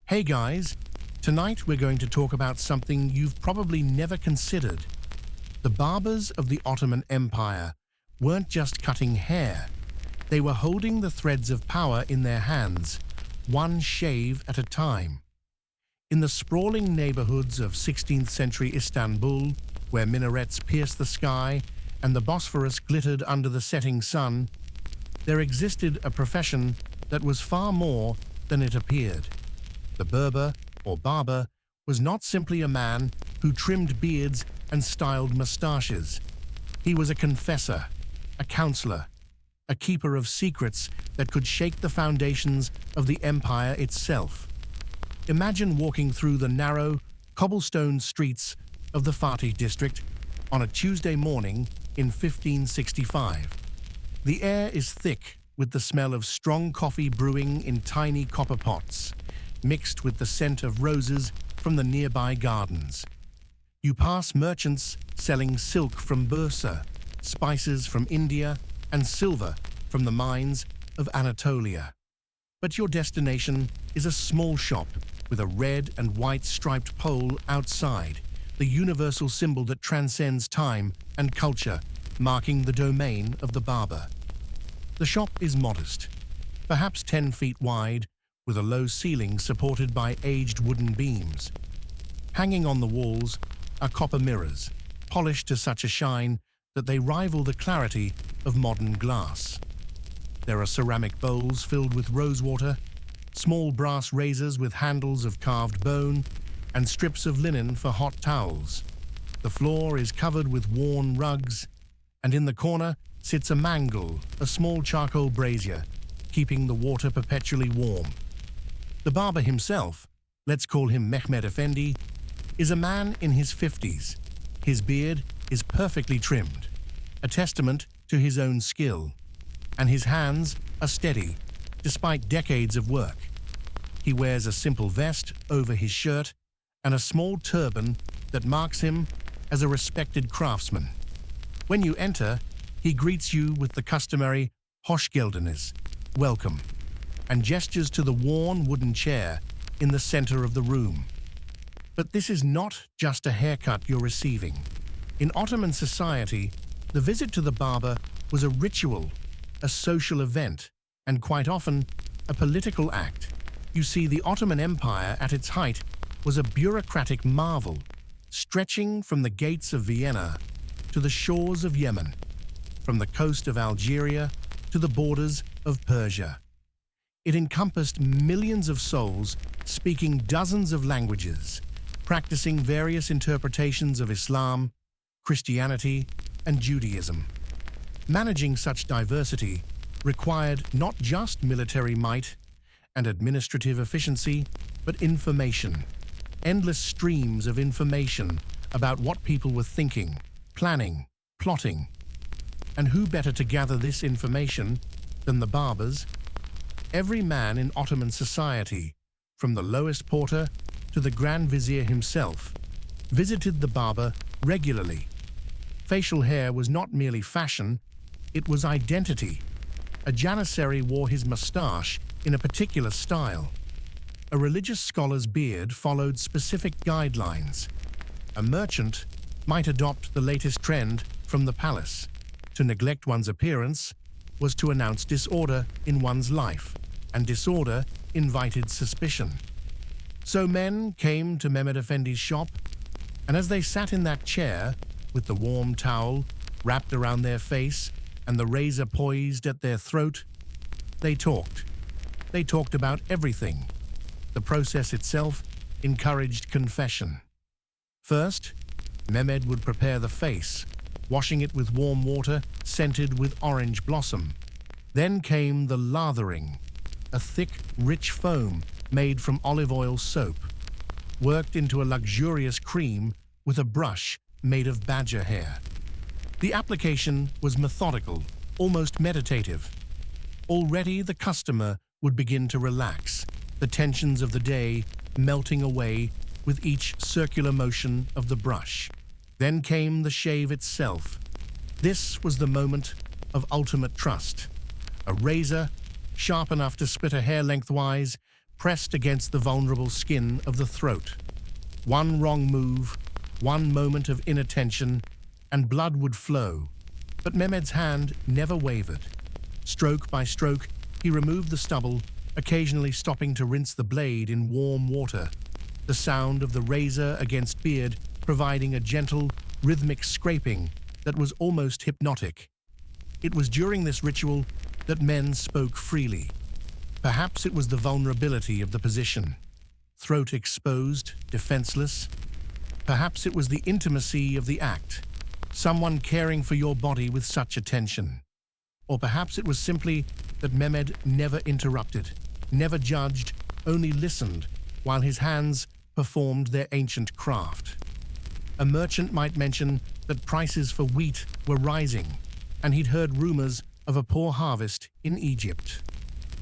Hey guys, tonight we're going to talk about something you've probably never considered. The barbers of the Ottoman Empire weren't just cutting hair, they were holding the threads of power in their hands, one shave at a time. In the sprawling neighborhoods of 16th century Istanbul, where minarets pierced the sky and the Bosphorus glittered under the setting sun, there existed a profession that was far more than it appeared. The Berber, or barber, was not simply a man who trimmed beards and styled mustaches. He was a confessor, a counselor, a keeper of secrets that could shake the foundations of the empire itself. Imagine walking through the narrow, cobblestone streets of the Fatih district on a Tuesday morning in 1565. The air is thick with the smell of strong coffee brewing in tiny copper pots, mixed with the scent of roses from the nearby gardens. You pass merchants selling silk from Bursa, spices from India, and silver from the mines of Anatolia. But your destination is a small shop with a red and white striped pole outside, the universal symbol that transcends time and culture, marking the domain of the barber. The shop is modest, perhaps 10 feet wide, with a low ceiling supported by aged wooden beams. Hanging on the walls are copper mirrors, polished to such a shine that they rival the clarity of modern glass. There are ceramic bowls filled with rosewater, small brass razors with handles of carved bone, and strips of linen for hot towels. The floor is covered with worn rugs, and in the corner sits a mangle, a small charcoal brazier, keeping the water perpetually warm. The barber himself, let's call him Mehmed Effendi, is a man in his 50s. His beard is perfectly trimmed, a testament to his own skill, and his hands are steady, despite decades of work. He wears a simple vest over his shirt and a small turban that marks him as a respected craftsman. When you enter, he greets you with the customary Hoş geldiniz, welcome, and gestures to the worn wooden chair in the center of the room. But this is not just a haircut you're receiving. In Ottoman society, the visit to the barber was a ritual, a social event, and quite often, a political act. You see, the Ottoman Empire at its height was a bureaucratic marvel, stretching from the gates of Vienna to the shores of Yemen, from the coast of Algeria to the borders of Persia. It encompassed millions of souls speaking dozens of languages, practicing various interpretations of Islam, Christianity, and Judaism. Managing such diversity required not just military might and administrative efficiency, but information. Endless streams of information about what people were thinking, planning, plotting. And who better to gather this information than the barbers? Every man in Ottoman society, from the lowest porter to the Grand Vizier himself, visited the barber regularly. Facial hair was not merely fashion, it was identity. A janissary wore his mustache in a particular style. A religious scholar's beard followed specific guidelines. A merchant might adopt the latest trend from the palace. To neglect one's appearance was to announce disorder in one's life, and disorder invited suspicion. So men came to Mehmed Effendi's shop, and as they sat in that chair, with the warm towel wrapped around their face and the razor poised at their throat, they talked. They talked about everything. The process itself encouraged confession. First, Mehmed would prepare the face, washing it with warm water scented with orange blossom. Then came the lathering, a thick, rich foam made from olive oil soap, worked into a luxurious cream with a brush made of badger hair. The application was methodical, almost meditative. Already the customer would begin to relax, the tensions of the day melting away with each circular motion of the brush. Then came the shave itself. This was the moment of ultimate trust. A razor, sharp enough to split a hair lengthwise, pressed against the vulnerable skin of the throat. One wrong move, one moment of inattention, and blood would flow. But Mehmed's hand never wavered. Stroke by stroke, he removed the stubble, occasionally stopping to rinse the blade in warm water, the sound of the razor against beard providing a gentle, rhythmic scraping that was almost hypnotic. It was during this ritual that men spoke freely. Perhaps it was the vulnerability of the position. Throat exposed, defenseless. Perhaps it was the intimacy of the act, someone caring for your body with such attention. Or perhaps it was simply that Mehmed never interrupted, never judged, only listened while his hands performed their ancient craft. A merchant might mention that prices for wheat were rising, and he'd heard rumors of a poor harvest in Egypt.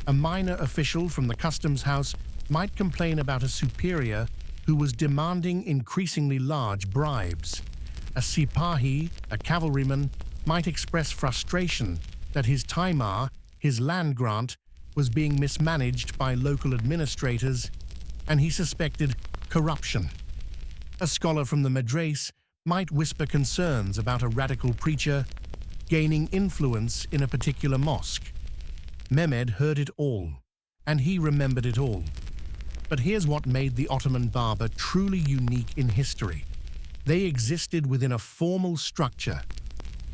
A minor official from the customs house might complain about a superior who was demanding increasingly large bribes. A sipahi, a cavalryman, might express frustration that his taimar, his land grant, was being mismanaged by local administrators, and he suspected corruption. A scholar from the Madrasa might whisper concerns about a radical preacher gaining influence in a particular mosque. Mehmed heard it all, and he remembered it all. But here's what made the Ottoman barber truly unique in history. They existed within a formal structure.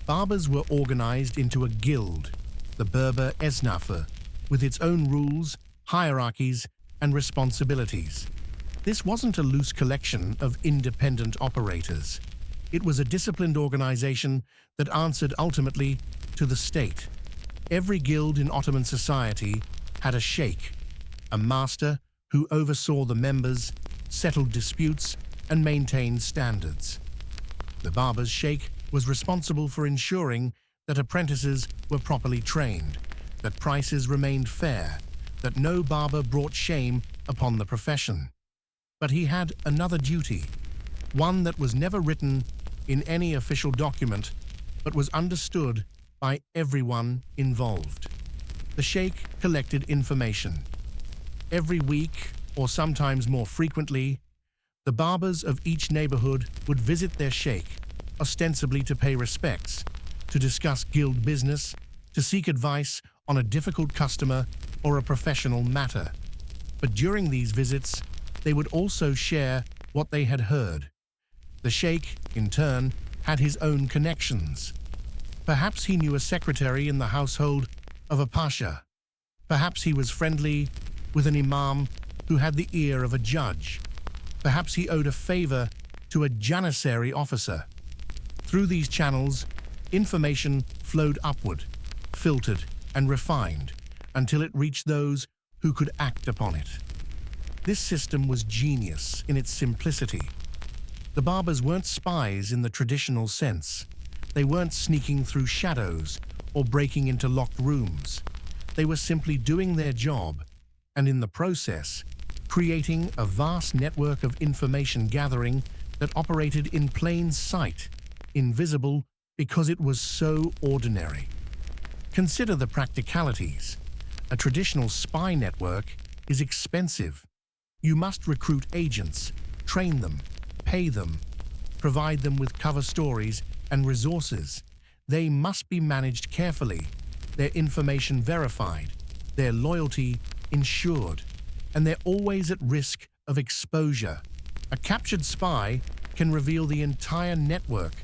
Barbers were organized into a guild, the Berber Esnafı, with its own rules, hierarchies, and responsibilities. This wasn't a loose collection of independent operators. It was a disciplined organization that answered ultimately to the state. Every guild in Ottoman society had a sheikh, a master who oversaw the members, settled disputes, and maintained standards. The barber's sheikh was responsible for ensuring that apprentices were properly trained, that prices remained fair, that no barber brought shame upon the profession. But he had another duty, one that was never written in any official document, but was understood by everyone involved. The sheikh collected information. Every week, or sometimes more frequently, the barbers of each neighborhood would visit their sheikh, ostensibly to pay respects, to discuss guild business, to seek advice on a difficult customer or a professional matter. But during these visits, they would also share what they had heard. The sheikh, in turn, had his own connections. Perhaps he knew a secretary in the household of a pasha. Perhaps he was friendly with an imam who had the ear of a judge. Perhaps he owed a favor to a janissary officer. Through these channels, information flowed upward, filtered and refined, until it reached those who could act upon it. This system was genius in its simplicity. The barbers weren't spies in the traditional sense. They weren't sneaking through shadows or breaking into locked rooms. They were simply doing their job, and in the process, creating a vast network of information gathering that operated in plain sight, invisible because it was so ordinary. Consider the practicalities. A traditional spy network is expensive. You must recruit agents, train them, pay them, provide them with cover stories and resources. They must be managed carefully, their information verified, their loyalty ensured, and they're always at risk of exposure. A captured spy can reveal the entire network.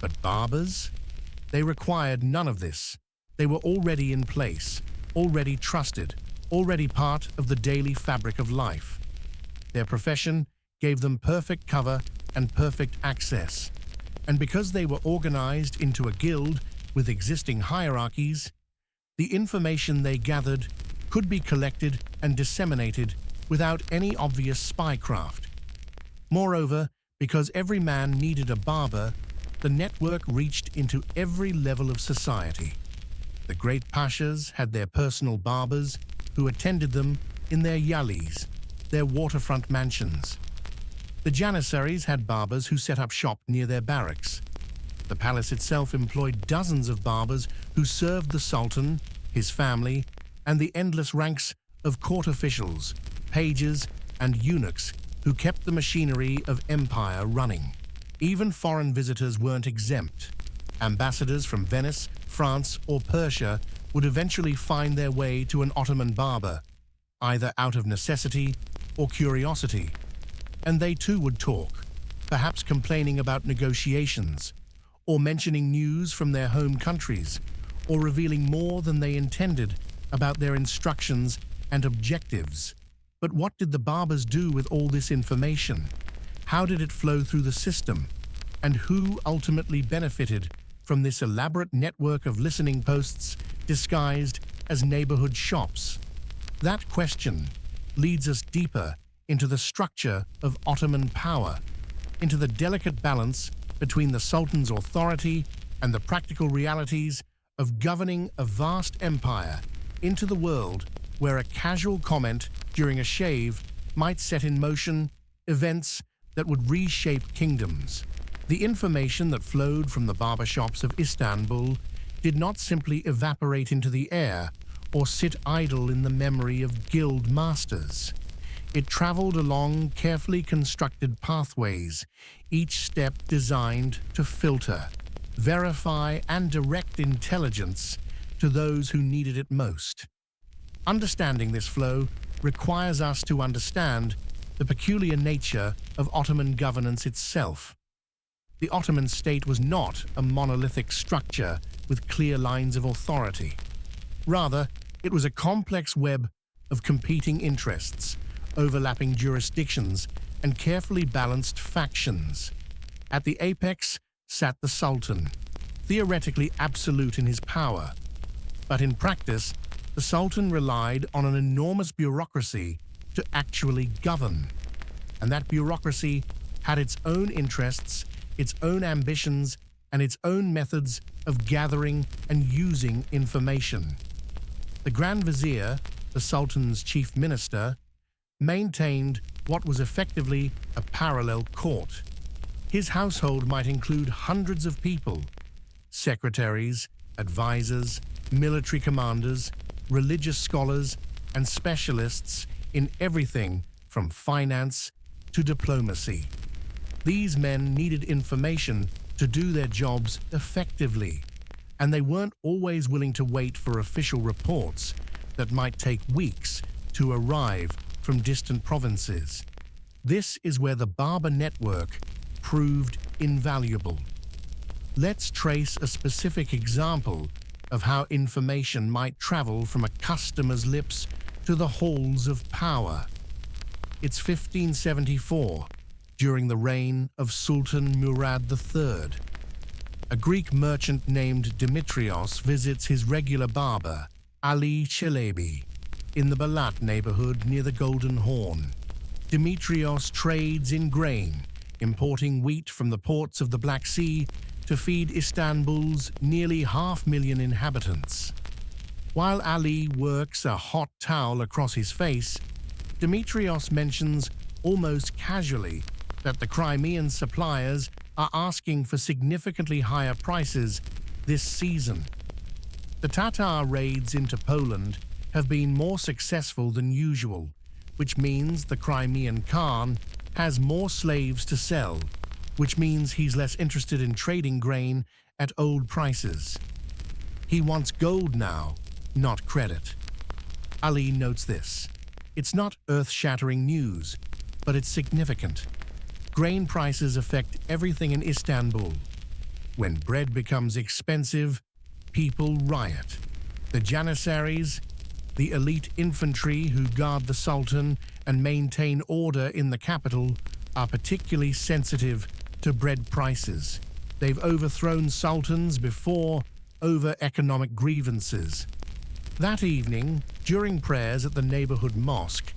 But barbers? They required none of this. They were already in place, already trusted, already part of the daily fabric of life. Their profession gave them perfect cover and perfect access. And because they were organized into a guild with existing hierarchies, the information they gathered could be collected and disseminated without any obvious spycraft. Moreover, because every man needed a barber, the network reached into every level of society. The great pashas had their personal barbers who attended them in their yalis, their waterfront mansions. The janissaries had barbers who set up shop near their barracks. The palace itself employed dozens of barbers who served the sultan, his family, and the endless ranks of court officials pages, and eunuchs who kept the machinery of empire running. Even foreign visitors weren't exempt. Ambassadors from Venice, France, or Persia would eventually find their way to an Ottoman barber, either out of necessity or curiosity. And they too would talk, perhaps complaining about negotiations, or mentioning news from their home countries, or revealing more than they intended about their instructions and objectives. But what did the barbers do with all this information? How did it flow through the system? And who ultimately benefited from this elaborate network of listening posts disguised as neighborhood shops? That question leads us deeper into the structure of Ottoman power, into the delicate balance between the Sultan's authority and the practical realities of governing a vast empire, into the world where a casual comment during a shave might set in motion events that would reshape kingdoms. The information that flowed from the barbershops of Istanbul did not simply evaporate into the air or sit idle in the memory of guild masters. It traveled along carefully constructed pathways, each step designed to filter, verify, and direct intelligence to those who needed it most. Understanding this flow requires us to understand the peculiar nature of Ottoman governance itself. The Ottoman state was not a monolithic structure with clear lines of authority. Rather, it was a complex web of competing interests, overlapping jurisdictions, and carefully balanced factions. At the apex sat the Sultan, theoretically absolute in his power. But in practice, the Sultan relied on an enormous bureaucracy to actually govern. And that bureaucracy had its own interests, its own ambitions, and its own methods of gathering and using information. The Grand Vizier, the Sultan's chief minister, maintained what was effectively a parallel court. His household might include hundreds of people: secretaries, advisors, military commanders, religious scholars, and specialists in everything from finance to diplomacy. These men needed information to do their jobs effectively, and they weren't always willing to wait for official reports that might take weeks to arrive from distant provinces. This is where the barber network proved invaluable. Let's trace a specific example of how information might travel from a customer's lips to the halls of power. It's 1574, during the reign of Sultan Murad III. A Greek merchant named Demetrios visits his regular barber, Ali Chelebi, in the Balat neighborhood near the Golden Horn. Demetrios trades in grain, importing wheat from the ports of the Black Sea to feed Istanbul's nearly 500,000 inhabitants. While Ali works a hot towel across his face, Demetrios mentions almost casually that the Crimean suppliers are asking for significantly higher prices this season. The Tatar raids into Poland have been more successful than usual, which means the Crimean Khan has more slaves to sell, which means he's less interested in trading grain at old prices. He wants gold now, not credit. Ali notes this. It's not earth-shattering news, but it's significant. Grain prices affect everything in Istanbul. When bread becomes expensive, people riot. The Janissaries, the elite infantry who guard the Sultan and maintain order in the capital, are particularly sensitive to bread prices. They've overthrown sultans before over economic grievances. That evening, during prayers at the neighborhood mosque,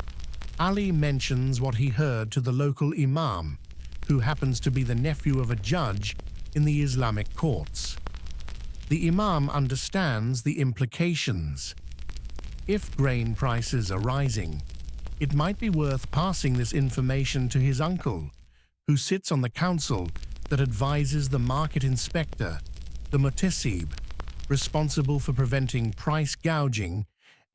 Ali mentions what he heard to the local imam, who happens to be the nephew of a judge in the Islamic courts. The imam understands the implications. If grain prices are rising, it might be worth passing this information to his uncle, who sits on the council that advises the market inspector, the mutasib, responsible for preventing price gouging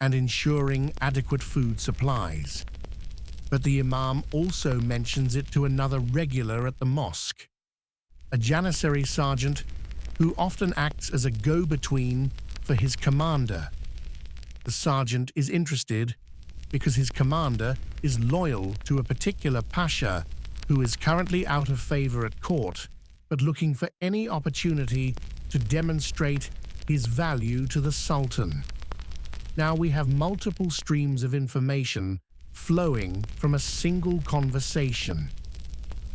and ensuring adequate food supplies. But the Imam also mentions it to another regular at the mosque, a Janissary sergeant who often acts as a go-between for his commander. The sergeant is interested because his commander is loyal to a particular pasha who is currently out of favor at court, but looking for any opportunity to demonstrate his value to the Sultan. Now we have multiple streams of information flowing from a single conversation.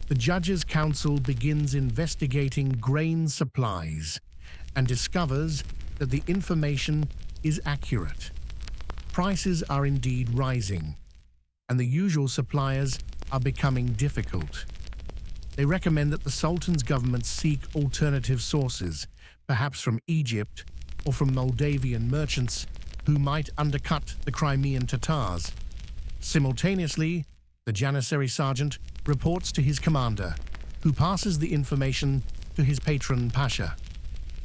The Judges' Council begins investigating grain supplies and discovers that the information is accurate. Prices are indeed rising, and the usual suppliers are becoming difficult. They recommend that the Sultan's government seek alternative sources, perhaps from Egypt or from Moldavian merchants who might undercut the Crimean Tatars. Simultaneously, the Janissary sergeant reports to his commander, who passes the information to his patron Pasha.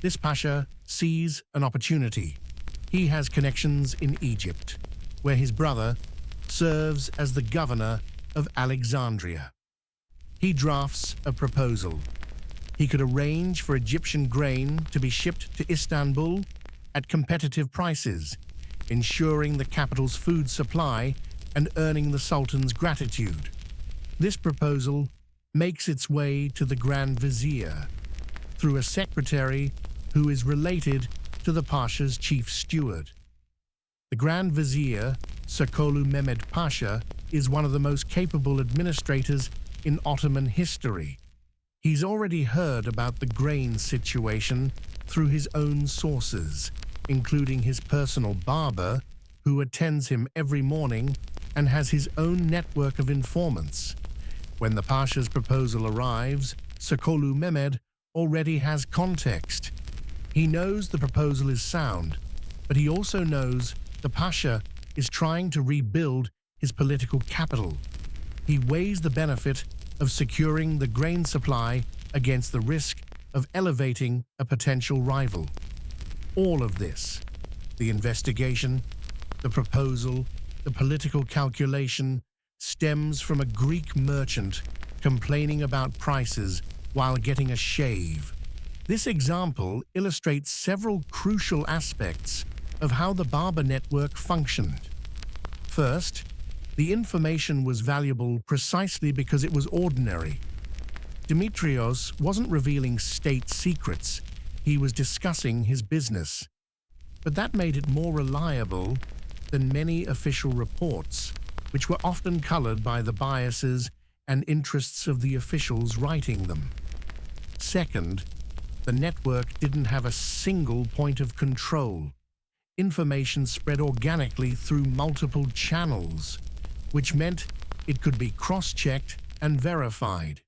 This Pasha sees an opportunity. He has connections in Egypt, where his brother serves as the governor of Alexandria. He drafts a proposal. He could arrange for Egyptian grain to be shipped to Istanbul at competitive prices, ensuring the capital's food supply and earning the Sultan's gratitude. This proposal makes its way to the Grand Vizier through a secretary who is related to the Pasha's chief steward. The Grand Vizier, Sakolu Mehmed Pasha, is one of the most capable administrators in Ottoman history. He's already heard about the grain situation through his own sources, including his personal barber, who attends him every morning and has his own network of informants. When the Pasha's proposal arrives, Sakolu Mehmed already has context. He knows the proposal is sound, but he also knows the Pasha is trying to rebuild his political capital. He weighs the benefit of securing the grain supply against the risk of elevating a potential rival. All of this, the investigation, the proposal, the political calculation, stems from a Greek merchant complaining about prices while getting a shave. This example illustrates several crucial aspects of how the barber network functioned. First, the information was valuable precisely because it was ordinary. Dimitrios wasn't revealing state secrets, he was discussing his business. But that made it more reliable than many official reports, which were often colored by the biases and interests of the officials writing them. Second, the network didn't have a single point of control. Information spread organically through multiple channels, which meant it could be cross-checked and verified.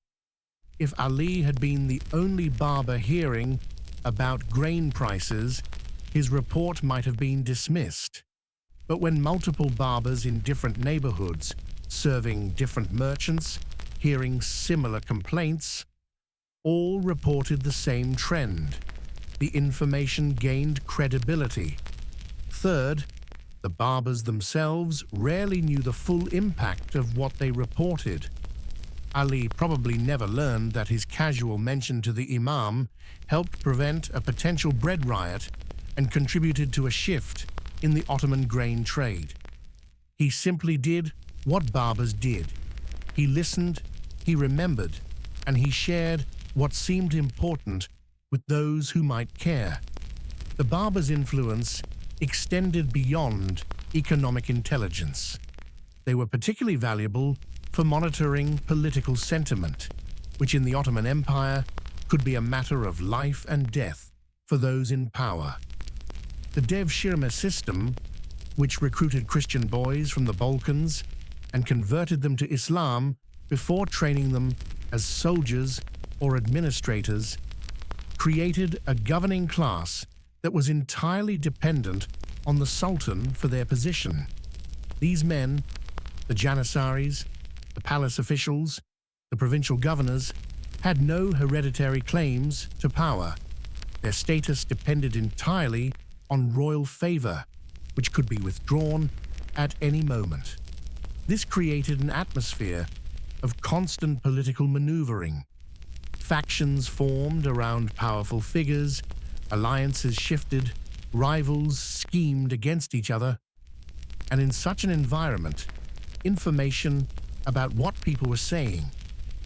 If Ali had been the only barber hearing about grain prices, his report might have been dismissed. But when multiple barbers in different neighborhoods, serving different merchants, hearing similar complaints, all reported the same trend, the information gained credibility. Third, the barbers themselves rarely knew the full impact of what they reported. Ali probably never learned that his casual mention to the Imam helped prevent a potential bread riot and contributed to a shift in the Ottoman grain trade. He simply did what barbers did. He listened, he remembered, and he shared what seemed important with those who might care. The barbers' influence extended beyond economic intelligence. They were particularly valuable for monitoring political sentiment, which in the Ottoman Empire could be a matter of life and death for those in power. The Devshirme system, which recruited Christian boys from the Balkans and converted them to Islam before training them as soldiers or administrators, created a governing class that was entirely dependent on the Sultan for their position. These men, the Janissaries, the palace officials, the provincial governors, had no hereditary claims to power. Their status depended entirely on royal favor, which could be withdrawn at any moment. This created an atmosphere of constant political maneuvering. Factions formed around powerful figures, alliances shifted, rivals schemed against each other, and in such an environment, information about what people were saying,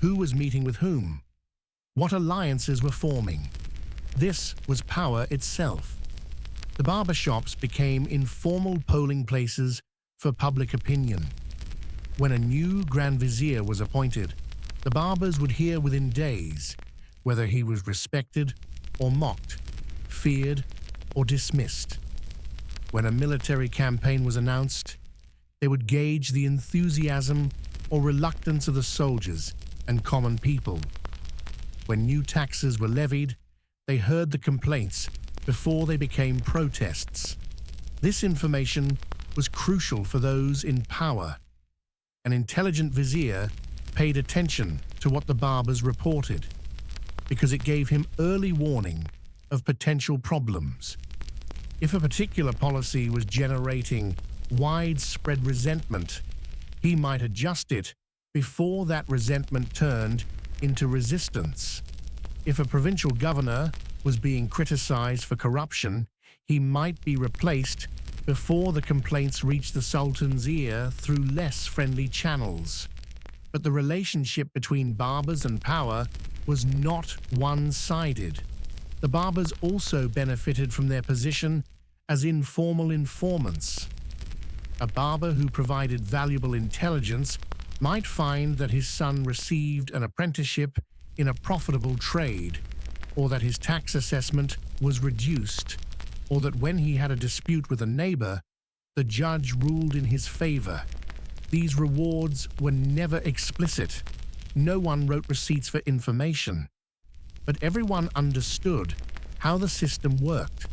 who was meeting with whom, what alliances were forming, this was power itself. The barber shops became informal polling places for public opinion. When a new Grand Vizier was appointed, the barbers would hear within days whether he was respected or mocked, feared or dismissed. When a military campaign was announced, they would gauge the enthusiasm or reluctance of the soldiers and common people. When new taxes were levied, they heard the complaints before they became protests. This information was crucial for those in power. An intelligent vizier paid attention to what the barbers reported because it gave him early warning of potential problems. If a particular policy was generating widespread resentment, he might adjust it before that resentment turned into resistance. If a provincial governor was being criticized for corruption, he might be replaced before the complaints reached the Sultan's ear through less friendly channels. But the relationship between barbers and power was not one-sided. The barbers also benefited from their position as informal informants. A barber who provided valuable intelligence might find that his son received an apprenticeship in a profitable trade, or that his tax assessment was reduced, or that when he had a dispute with a neighbor, the judge ruled in his favor. These rewards were never explicit. No one wrote receipts for information, but everyone understood how the system worked.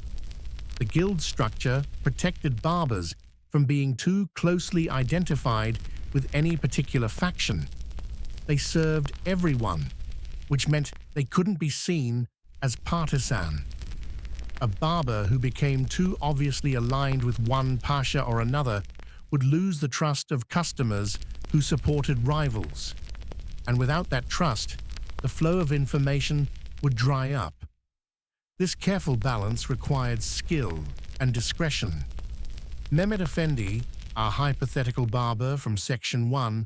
The guild structure protected barbers from being too closely identified with any particular faction. They served everyone, which meant they couldn't be seen as partisan. A barber who became too obviously aligned with one pasha or another would lose the trust of customers who supported rivals. And without that trust, the flow of information would dry up. This careful balance required skill and discretion. Mehmet Effendi, our hypothetical barber from Section 1,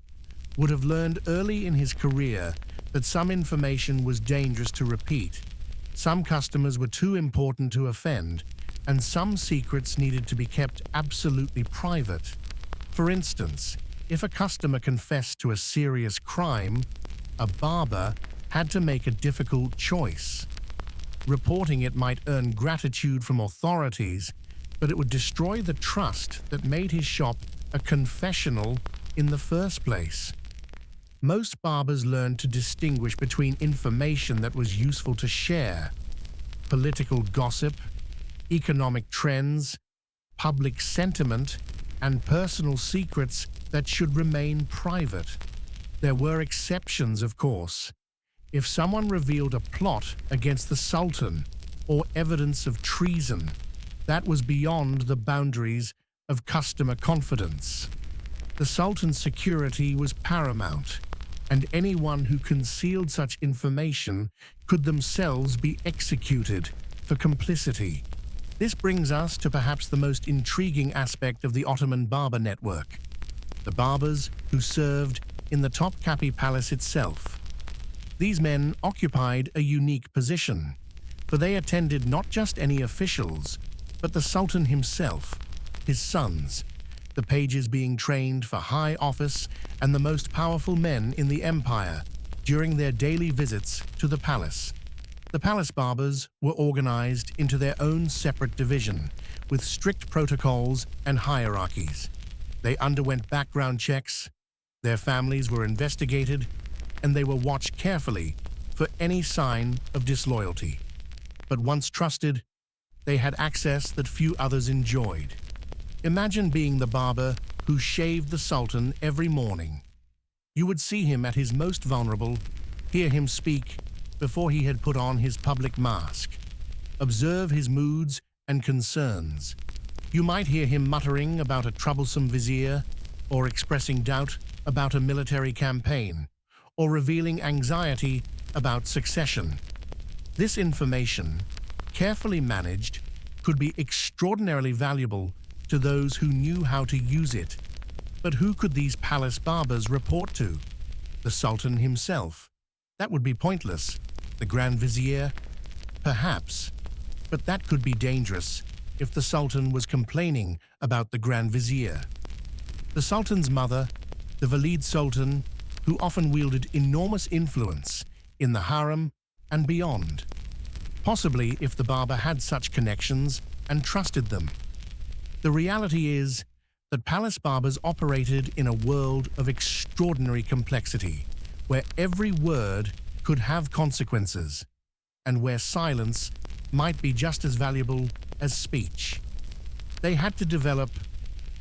would have learned early in his career that some information was dangerous to repeat, some customers were too important to offend, and some secrets needed to be kept absolutely private. For instance, if a customer confessed to a serious crime, a barber had to make a difficult choice. Reporting it might earn gratitude from authorities, but it would destroy the trust that made his shop a confessional in the first place. Most barbers learned to distinguish between information that was useful to share, political gossip, economic trends, public sentiment, and personal secrets that should remain private. There were exceptions, of course. If someone revealed a plot against the Sultan or evidence of treason, that was beyond the boundaries of customer confidence. The Sultan's security was paramount, and anyone who concealed such information could themselves be executed for complicity. This brings us to perhaps the most intriguing aspect of the Ottoman barber network: the barbers who served in the Topkapi Palace itself. These men occupied a unique position, for they attended not just any officials, but the Sultan himself, his sons, the pages being trained for high office, and the most powerful men in the empire during their daily visits to the palace. The palace barbers were organized into their own separate division, with strict protocols and hierarchies. They underwent background checks, their families were investigated, and they were watched carefully for any sign of disloyalty. But once trusted, they had access that few others enjoyed. Imagine being the barber who shaved the Sultan every morning. You would see him at his most vulnerable, hear him speak before he had put on his public mask, observe his moods and concerns. You might hear him muttering about a troublesome vizier, or expressing doubt about a military campaign, or revealing anxiety about succession. This information, carefully managed, could be extraordinarily valuable to those who knew how to use it. But who could these palace barbers report to? The Sultan himself? That would be pointless. The Grand Vizier? Perhaps. But that could be dangerous if the Sultan was complaining about the Grand Vizier. The Sultan's mother, the Valid Sultan, who often wielded enormous influence in the harem and beyond. Possibly if the barber had such connections and trusted them. The reality is that palace barbers operated in a world of extraordinary complexity, where every word could have consequences, and where silence might be just as valuable as speech. They had to develop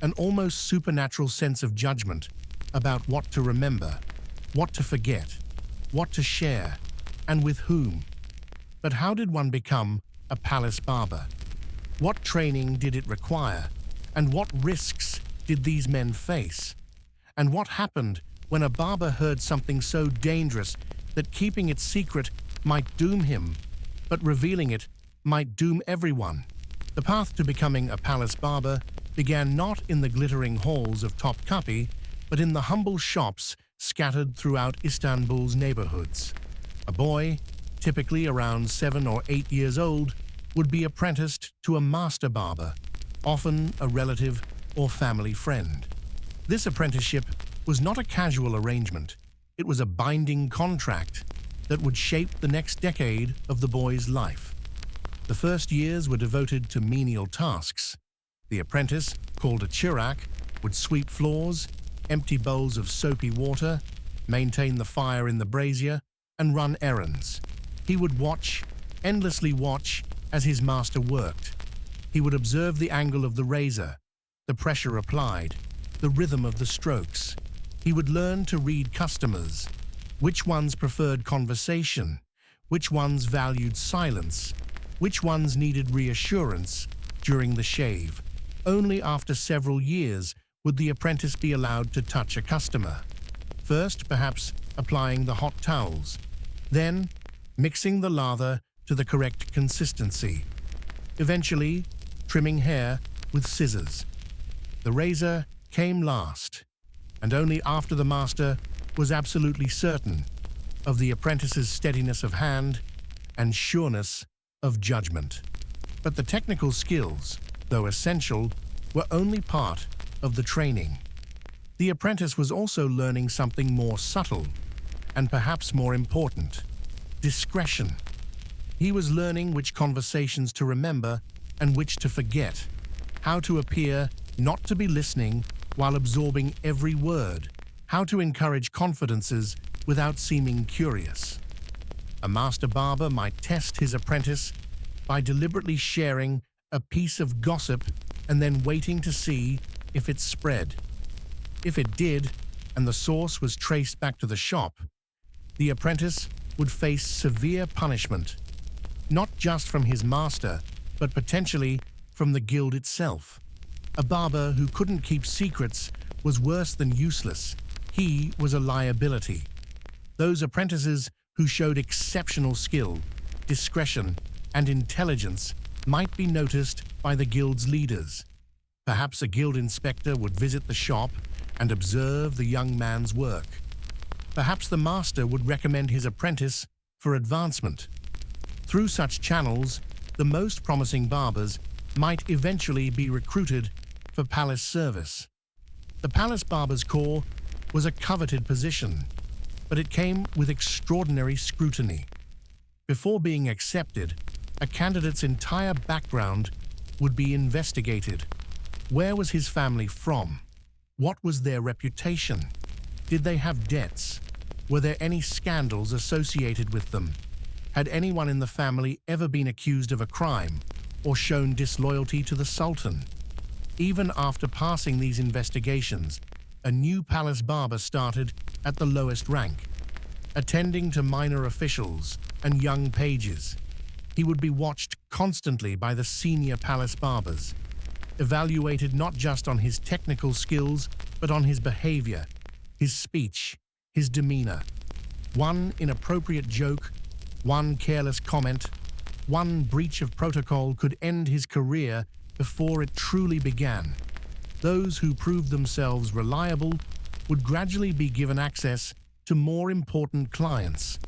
an almost supernatural sense of judgment about what to remember, what to forget, what to share, and with whom. But how did one become a palace barber? What training did it require? And what risks did these men face? And what happened when a barber heard something so dangerous that keeping it secret might doom him, but revealing it might doom everyone? The path to becoming a palace barber began not in the glittering halls of Topkapi, but in the humble shops scattered throughout Istanbul's neighborhoods. A boy, typically around 7 or 8 years old, would be apprenticed to a master barber, often a relative or family friend. This apprenticeship was not a casual arrangement. It was a binding contract that would shape the next decade of the boy's life. The first years were devoted to menial tasks. The apprentice, called a chirak, would sweep floors, empty bowls of soapy water, maintain the fire in the brazier, and run errands. He would watch, endlessly watch, as his master worked. He would observe the angle of the razor, the pressure applied, the rhythm of the strokes. He would learn to read customers, which ones preferred conversation, which ones valued silence, which ones needed reassurance during the shave. Only after several years would the apprentice be allowed to touch a customer. First, perhaps applying the hot towels, then mixing the lather to the correct consistency, eventually trimming hair with scissors. The razor came last, and only after the master was absolutely certain of the apprentice's steadiness of hand and sureness of judgment. But the technical skills, though essential, were only part of the training. The apprentice was also learning something more subtle and perhaps more important: discretion. He was learning which conversations to remember and which to forget, how to appear not to be listening while absorbing every word, how to encourage confidences without seeming curious. A master barber might test his apprentice by deliberately sharing a piece of gossip and then waiting to see if it spread. If it did, and the source was traced back to the shop, the apprentice would face severe punishment, not just from his master, but potentially from the guild itself. A barber who couldn't keep secrets was worse than useless. He was a liability. Those apprentices who showed exceptional skill, discretion, and intelligence might be noticed by the guild's leaders. Perhaps a guild inspector would visit the shop and observe the young man's work. Perhaps the master would recommend his apprentice for advancement. Through such channels, the most promising barbers might eventually be recruited for palace service. The palace barber's corps was a coveted position, but it came with extraordinary scrutiny. Before being accepted, a candidate's entire background would be investigated. Where was his family from? What was their reputation? Did they have debts? Were there any scandals associated with them? Had anyone in the family ever been accused of a crime or shown disloyalty to the Sultan? Even after passing these investigations, a new palace barber started at the lowest rank, attending to minor officials and young pages. He would be watched constantly by the senior palace barbers, evaluated not just on his technical skills, but on his behavior, his speech, his demeanor. One inappropriate joke, one careless comment, one breach of protocol could end his career before it truly began. Those who proved themselves reliable would gradually be given access to more important clients.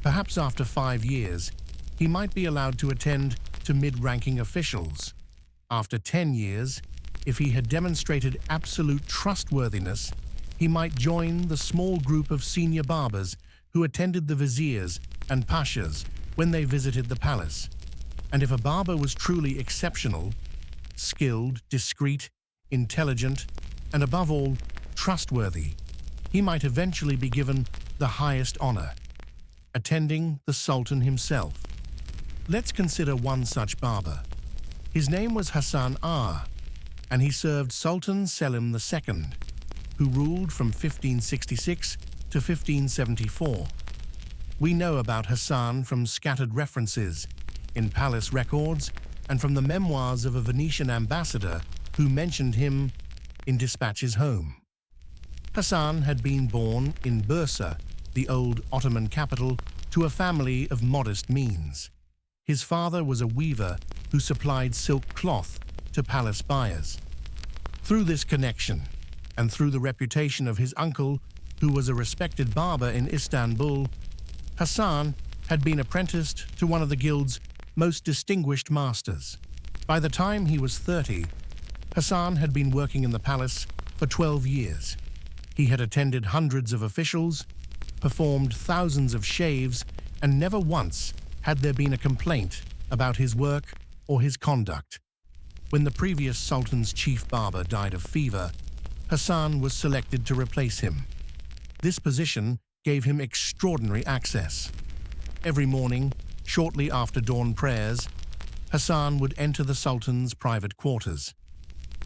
Perhaps after 5 years, he might be allowed to attend to mid-ranking officials. After 10 years, if he had demonstrated absolute trustworthiness, he might join the small group of senior barbers who attended the viziers and pashas when they visited the palace. And if a barber was truly exceptional, skilled, discreet, intelligent, and above all, trustworthy, he might eventually be given the highest honor, attending the Sultan himself. Let's consider one such barber. His name was Hassan Ah, and he served Sultan Selim II, who ruled from 1566 to 1574. We know about Hassan from scattered references in palace records and from the memoirs of a Venetian ambassador who mentioned him in dispatches home. Hassan had been born in Bursa, the old Ottoman capital, to a family of modest means. His father was a weaver who supplied silk cloth to palace buyers. Through this connection, and through the reputation of his uncle, who was a respected barber in Istanbul, Hassan had been apprenticed to one of the guild's most distinguished masters. By the time he was 30, Hassan had been working in the palace for 12 years. He had attended hundreds of officials, performed thousands of shaves, and never once had there been a complaint about his work or his conduct. When the previous sultan's chief barber died of fever, Hassan was selected to replace him. This position gave him extraordinary access. Every morning, shortly after dawn prayers, Hassan would enter the sultan's private quarters.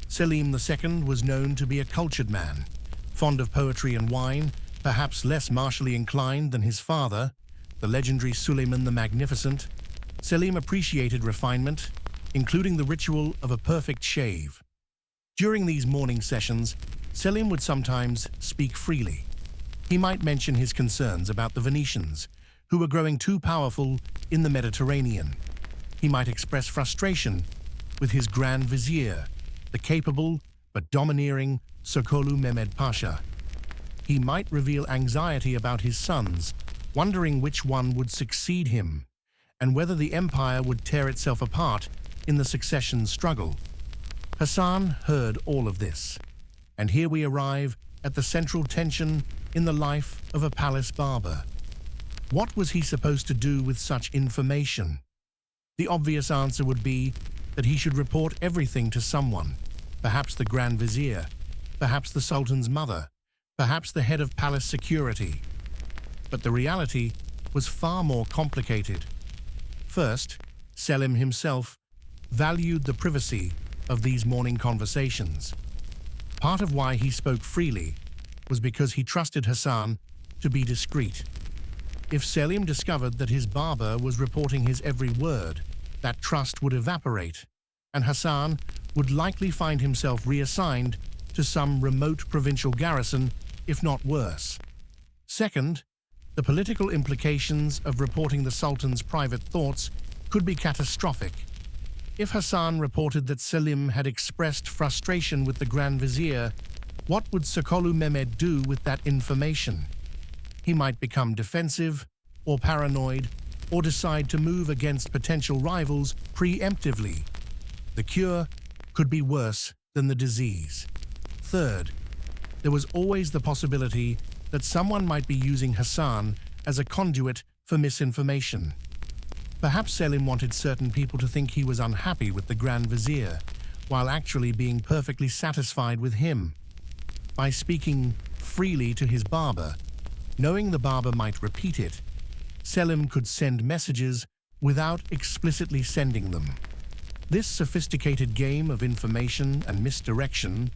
Selim II was known to be a cultured man, fond of poetry and wine, perhaps less martially inclined than his father, the legendary Suleiman the Magnificent. Selim appreciated refinement, including the ritual of a perfect shave. During these morning sessions, Selim would sometimes speak freely. He might mention his concerns about the Venetians, who were growing too powerful in the Mediterranean. He might express frustration with his Grand Vizier, the capable but domineering Sokolu Mehmed Pasha. He might reveal anxiety about his sons, wondering which one would succeed him, and whether the empire would tear itself apart in the succession struggle. Hassan heard all of this, and here we arrive at the central tension in the life of a palace barber. What was he supposed to do with such information? The obvious answer would be that he should report everything to someone, perhaps the Grand Vizier, perhaps the Sultan's mother, perhaps the head of palace security. But the reality was far more complicated. First, Selim himself valued the privacy of these morning conversations. Part of why he spoke freely was because he trusted Hassan to be discreet. If Selim discovered that his barber was reporting his every word, that trust would evaporate, and Hassan would likely find himself reassigned to some remote provincial garrison, if not worse. Second, the political implications of reporting the Sultan's private thoughts could be catastrophic. If Hassan reported that Selim had expressed frustration with the Grand Vizier, what would Sokolu Mehmed do with that information? He might become defensive or paranoid, or decide to move against potential rivals preemptively. The cure could be worse than the disease. Third, there was always the possibility that someone might be using Hassan as a conduit for misinformation. Perhaps Selim wanted certain people to think he was unhappy with the Grand Vizier, while actually being perfectly satisfied with him. By speaking freely to his barber, knowing the barber might repeat it, Selim could send messages without explicitly sending them. This sophisticated game of information and misdirection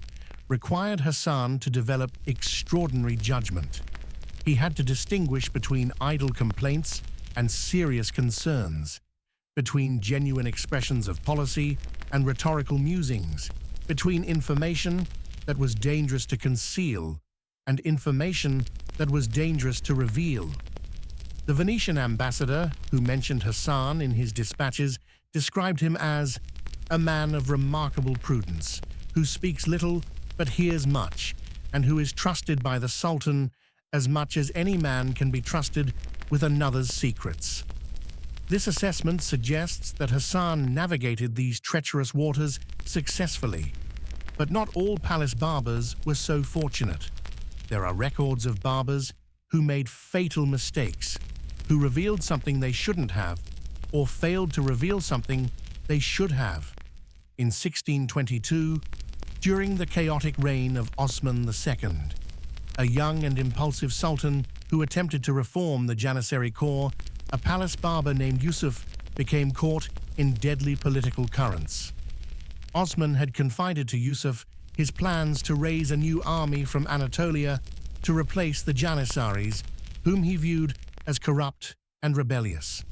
required Hassan to develop extraordinary judgment. He had to distinguish between idle complaints and serious concerns, between genuine expressions of policy and rhetorical musings, between information that was dangerous to conceal and information that was dangerous to reveal. The Venetian ambassador, who mentioned Hassan in his dispatches, described him as a man of remarkable prudence, who speaks little but hears much, and who is trusted by the Sultan as much as any man can be trusted with another's secrets. This assessment suggests that Hassan navigated these treacherous waters successfully, but not all palace barbers were so fortunate. There are records of barbers who made fatal mistakes, who revealed something they shouldn't have, or failed to reveal something they should have. In 1622, during the chaotic reign of Osman II, a young and impulsive sultan who attempted to reform the Janissary Corps, a palace barber named Yusuf became caught in deadly political currents. Osman had confided to Yusuf his plans to raise a new army from Anatolia to replace the Janissaries, whom he viewed as corrupt and rebellious.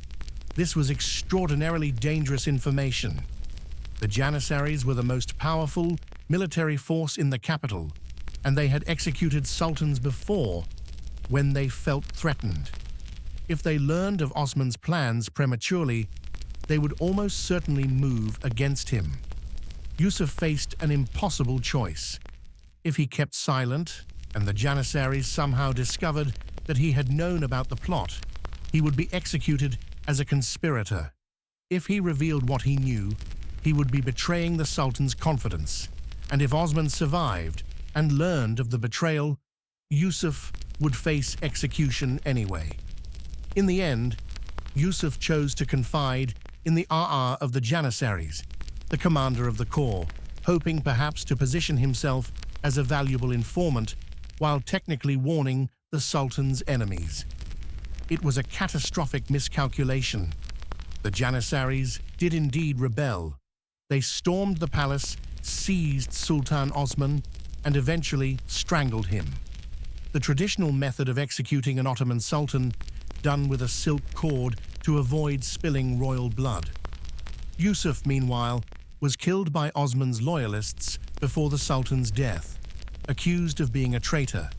This was extraordinarily dangerous information. The Janissaries were the most powerful military force in the capital, and they had executed sultans before when they felt threatened. If they learned of Osman's plans prematurely, they would almost certainly move against him. Yusuf faced an impossible choice. If he kept silent and the Janissaries somehow discovered that he had known about the plot, he would be executed as a conspirator. If he revealed what he knew, he would be betraying the Sultan's confidence. And if Osman survived and learned of the betrayal, Yusuf would face execution anyway. In the end, Yusuf chose to confide in the of the Janissaries, the commander of the corps, hoping perhaps to position himself as a valuable informant while technically warning the Sultan's enemies. It was a catastrophic miscalculation. The Janissaries did indeed rebel. They stormed the palace, seized Sultan Osman, and eventually strangled him. The traditional method of executing an Ottoman sultan, done with a silk cord to avoid spilling royal blood. Yusuf, meanwhile, was killed by Osman's loyalists before the Sultan's death, accused of being a traitor.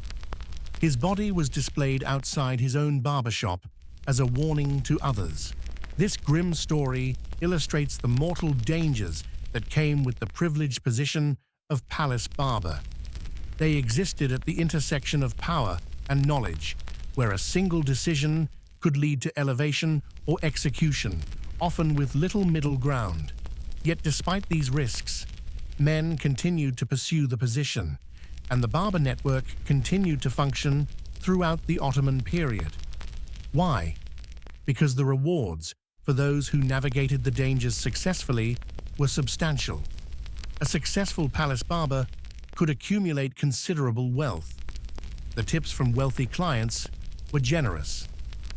His body was displayed outside his own barbershop as a warning to others. This grim story illustrates the mortal dangers that came with the privileged position of palace barber. They existed at the intersection of power and knowledge, where a single decision could lead to elevation or execution, often with little middle ground. Yet despite these risks, men continued to pursue the position, and the barber network continued to function throughout the Ottoman period. Why? Because the rewards for those who navigated the dangers successfully were substantial. A successful palace barber could accumulate considerable wealth. The tips from wealthy clients were generous.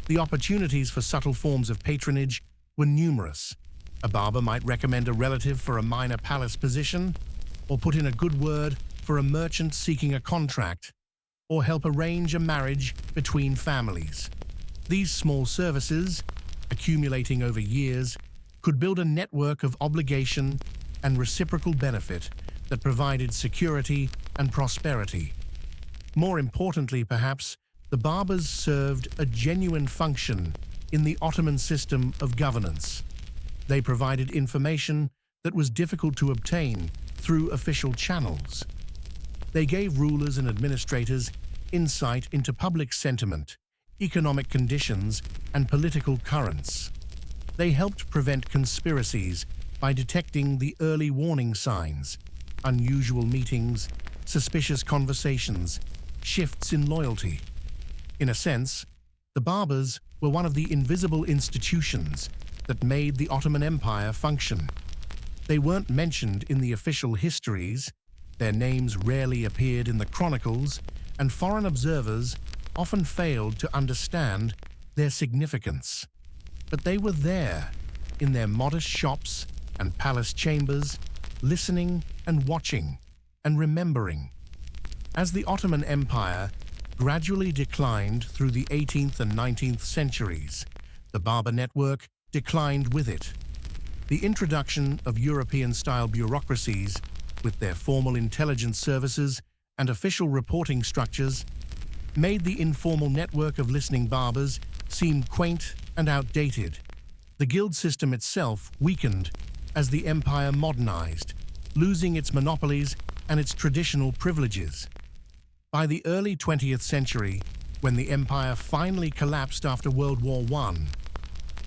The opportunities for subtle forms of patronage were numerous. A barber might recommend a relative for a minor palace position, or put in a good word for a merchant seeking a contract, or help arrange a marriage between families. These small services, accumulating over years, could build a network of obligation and reciprocal benefit that provided security and prosperity. More importantly, perhaps, the barbers served a genuine function in the Ottoman system of governance. They provided information that was difficult to obtain through official channels. They gave rulers and administrators insight into public sentiment, economic conditions, and political currents. They helped prevent conspiracies by detecting the early warning signs, unusual meetings, suspicious conversations, shifts in loyalty. In a sense, the barbers were one of the invisible institutions that made the Ottoman Empire function. They weren't mentioned in the official histories, their names rarely appeared in the chronicles, and foreign observers often failed to understand their significance. But they were there, in their modest shops and palace chambers, listening and watching and remembering. As the Ottoman Empire gradually declined through the 18th and 19th centuries, the barber network declined with it. The introduction of European-style bureaucracies with their formal intelligence services and official reporting structures, made the informal network of listening barbers seem quaint and outdated. The guild system itself weakened as the empire modernized, losing its monopolies and its traditional privileges. By the early 20th century, when the empire finally collapsed after World War I,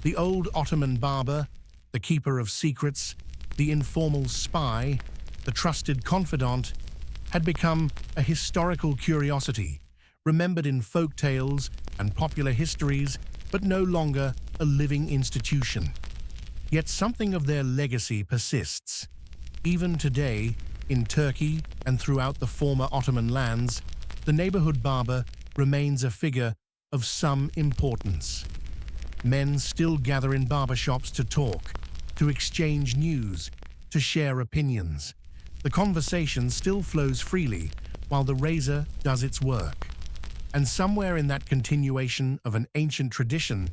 the old Ottoman barber, the keeper of secrets, the informal spy, the trusted confidant, had become a historical curiosity, remembered in folk tales and popular histories, but no longer a living institution. Yet something of their legacy persists. Even today, in Turkey and throughout the former Ottoman lands, the neighborhood barber remains a figure of some importance. Men still gather in barbershops to talk, to exchange news, to share opinions. The conversation still flows freely while the razor does its work. And somewhere in that continuation of an ancient tradition,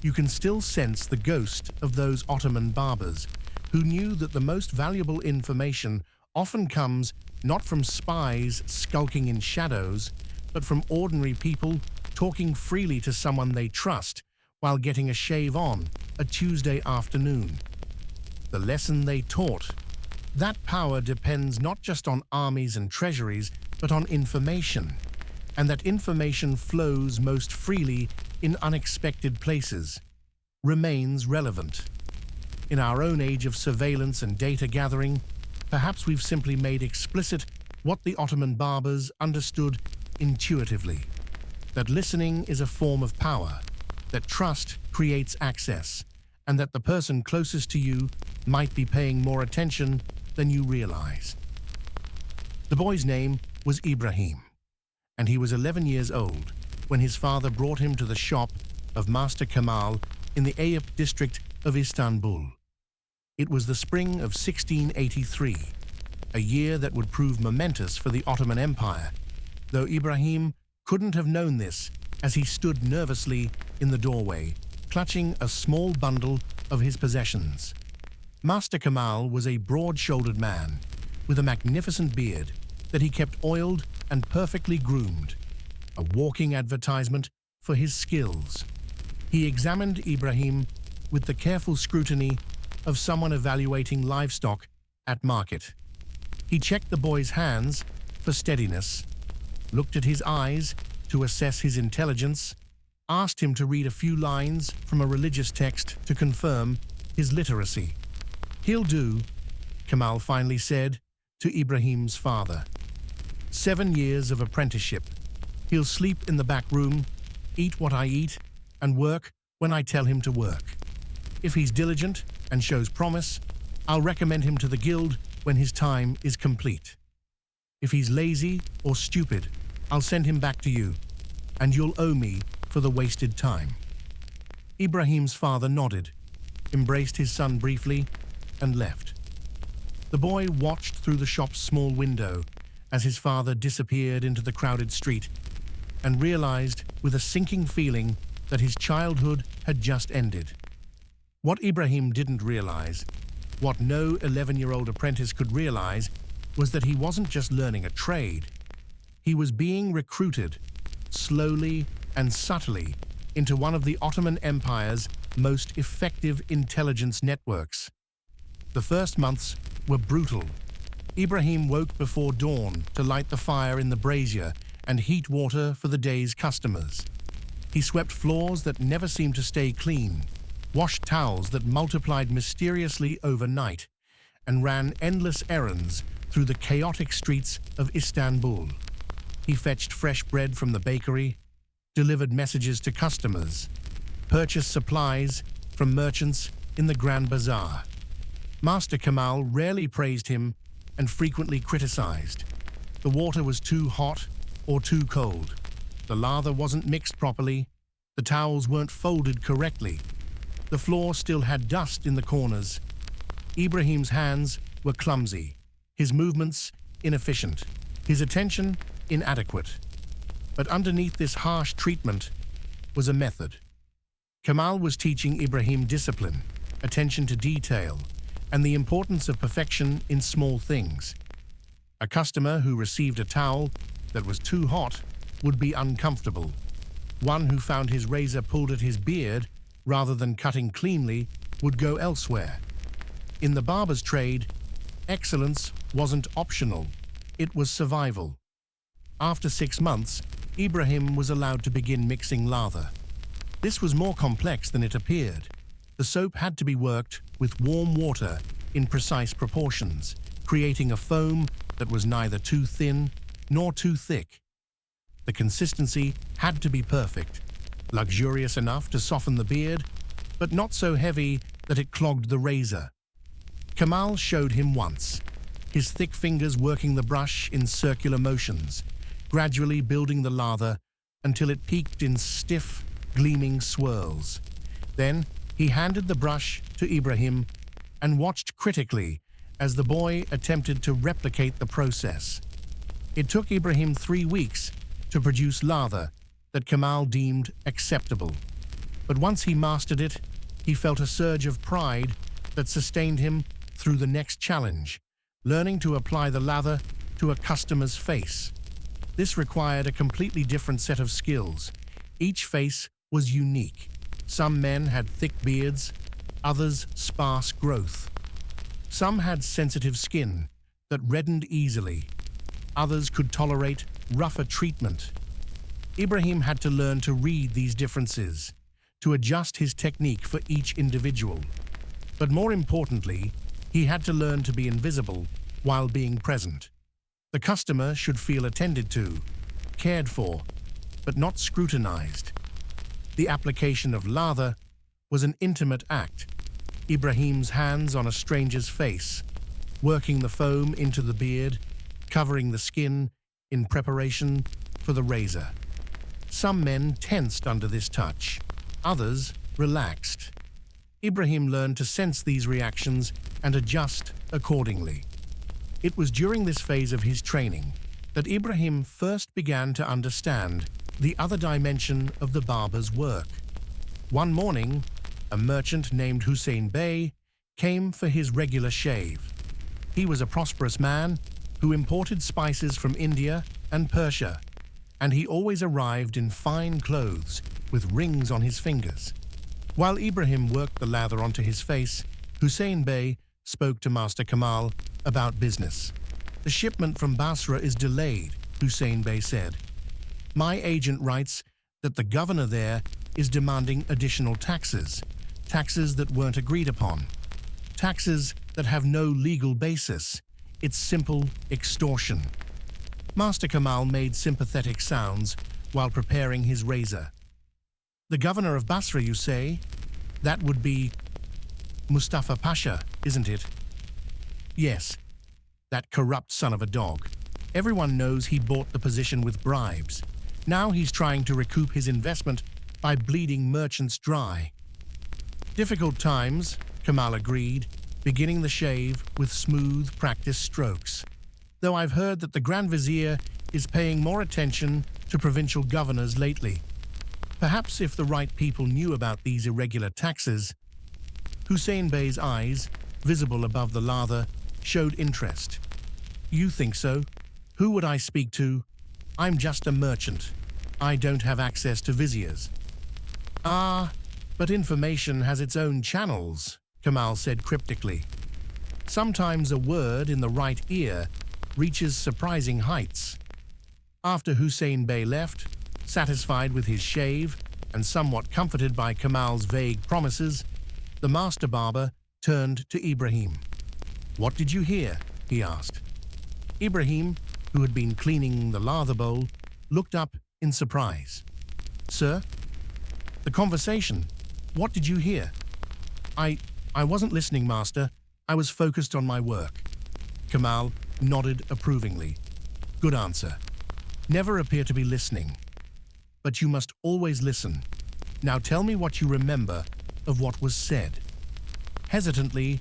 you can still sense the ghost of those Ottoman barbers who knew that the most valuable information often comes not from spies skulking in shadows, but from ordinary people talking freely to someone they trust while getting a shave on a Tuesday afternoon. The lesson they taught: that power depends not just on armies and treasuries, but on information, and that information flows most freely in unexpected places, remains relevant. In our own age of surveillance and data gathering, perhaps we've simply made explicit what the Ottoman barbers understood intuitively: that listening is a form of power, that trust creates access, and that the person closest to you might be paying more attention than you realize. The boy's name was Ibrahim, and he was 11 years old when his father brought him to the shop of Master Kemal in the Eyüp district of Istanbul. It was the spring of 1683, a year that would prove momentous for the Ottoman Empire, though Ibrahim couldn't have known this as he stood nervously in the doorway, clutching a small bundle of his possessions. Master Kemal was a broad-shouldered man with a magnificent beard that he kept oiled and perfectly groomed, a walking advertisement for his skills. He examined Ibrahim with the careful scrutiny of someone evaluating livestock at market. He checked the boy's hands for steadiness, looked at his eyes to assess his intelligence, asked him to read a few lines from a religious text to confirm his literacy. "He'll do," Kemal finally said to Ibrahim's father. 7 years of apprenticeship. He'll sleep in the back room, eat what I eat, and work when I tell him to work. If he's diligent and shows promise, I'll recommend him to the guild when his time is complete. If he's lazy or stupid, I'll send him back to you, and you'll owe me for the wasted time." Ibrahim's father nodded, embraced his son briefly, and left. The boy watched through the shop's small window as his father disappeared into the crowded street, and realized with a sinking feeling that his childhood had just ended. What Ibrahim didn't realize, what no 11-year-old apprentice could realize, was that he wasn't just learning a trade. He was being recruited, slowly and subtly, into one of the Ottoman Empire's most effective intelligence networks. The first months were brutal. Ibrahim woke before dawn to light the fire in the brazier and heat water for the day's customers. He swept floors that never seemed to stay clean, washed towels that multiplied mysteriously overnight, and ran endless errands through the chaotic streets of Istanbul. He fetched fresh bread from the bakery, delivered messages to customers, purchased supplies from merchants in the Grand Bazaar. Master Kemal rarely praised him and frequently criticized. The water was too hot or too cold. The lather wasn't mixed properly. The towels weren't folded correctly. The floor still had dust in the corners. Ibrahim's hands were clumsy, his movements inefficient, his attention inadequate. But underneath this harsh treatment was a method. Kemal was teaching Ibrahim discipline, attention to detail, and the importance of perfection in small things. A customer who received a towel that was too hot would be uncomfortable. One who found his razor pulled at his beard rather than cutting cleanly would go elsewhere. In the barber's trade, excellence wasn't optional, it was survival. After 6 months, Ibrahim was allowed to begin mixing lather. This was more complex than it appeared. The soap had to be worked with warm water in precise proportions, creating a foam that was neither too thin nor too thick. The consistency had to be perfect, luxurious enough to soften the beard, but not so heavy that it clogged the razor. Kamal showed him once, his thick fingers working the brush in circular motions, gradually building the lather until it peaked in stiff, gleaming swirls. Then he handed the brush to Ibrahim and watched critically as the boy attempted to replicate the process. It took Ibrahim 3 weeks to produce lather that Kamal deemed acceptable. But once he mastered it, he felt a surge of pride that sustained him through the next challenge, learning to apply the lather to a customer's face. This required a completely different set of skills. Each face was unique. Some men had thick beards, others sparse growth. Some had sensitive skin that reddened easily. Others could tolerate rougher treatment. Ibrahim had to learn to read these differences, to adjust his technique for each individual. But more importantly, he had to learn to be invisible while being present. The customer should feel attended to, cared for, but not scrutinized. The application of lather was an intimate act, Ibrahim's hands on a stranger's face, working the foam into the beard, covering the skin in preparation for the razor. Some men tensed under this touch, others relaxed. Ibrahim learned to sense these reactions and adjust accordingly. It was during this phase of his training that Ibrahim first began to understand the other dimension of the barber's work. One morning, a merchant named Hussein Bey came for his regular shave. He was a prosperous man who imported spices from India and Persia, and he always arrived in fine clothes with rings on his fingers. While Ibrahim worked the lather onto his face, Hussein Bey spoke to Master Kamal about business. "The shipment from Basra is delayed," Hussein Bey said. "My agent writes that the governor there is demanding additional taxes, taxes that weren't agreed upon, taxes that have no legal basis. It's simple extortion." Master Kamal made sympathetic sounds while preparing his razor. "The governor of Basra, you say? That would be Mustafa Pasha, isn't it?" "Yes, that corrupt son of a dog. Everyone knows he bought the position with bribes. Now he's trying to recoup his investment by bleeding merchants dry." "Difficult times," Kamal agreed, beginning the shave with smooth, practiced strokes. "Though I've heard that the Grand Vizier is paying more attention to provincial governors lately. Perhaps if the right people knew about these irregular taxes." Hussein Bey's eyes, visible above the lather, showed interest. "You think so? Who would I speak to? I'm just a merchant. I don't have access to viziers." "Ah, but information has its own channels," Kamal said cryptically. "Sometimes a word in the right ear reaches surprising heights." After Hussein Bey left, satisfied with his shave and somewhat comforted by Kamal's vague promises, the master barber turned to Ibrahim. "What did you hear?" he asked. Ibrahim, who had been cleaning the lather bowl, looked up in surprise. "Sir? The conversation. What did you hear?" I wasn't listening, Master. I was focused on my work." Kamal nodded approvingly. "Good answer. Never appear to be listening. But you must always listen. Now tell me what you remember of what was said." Hesitantly,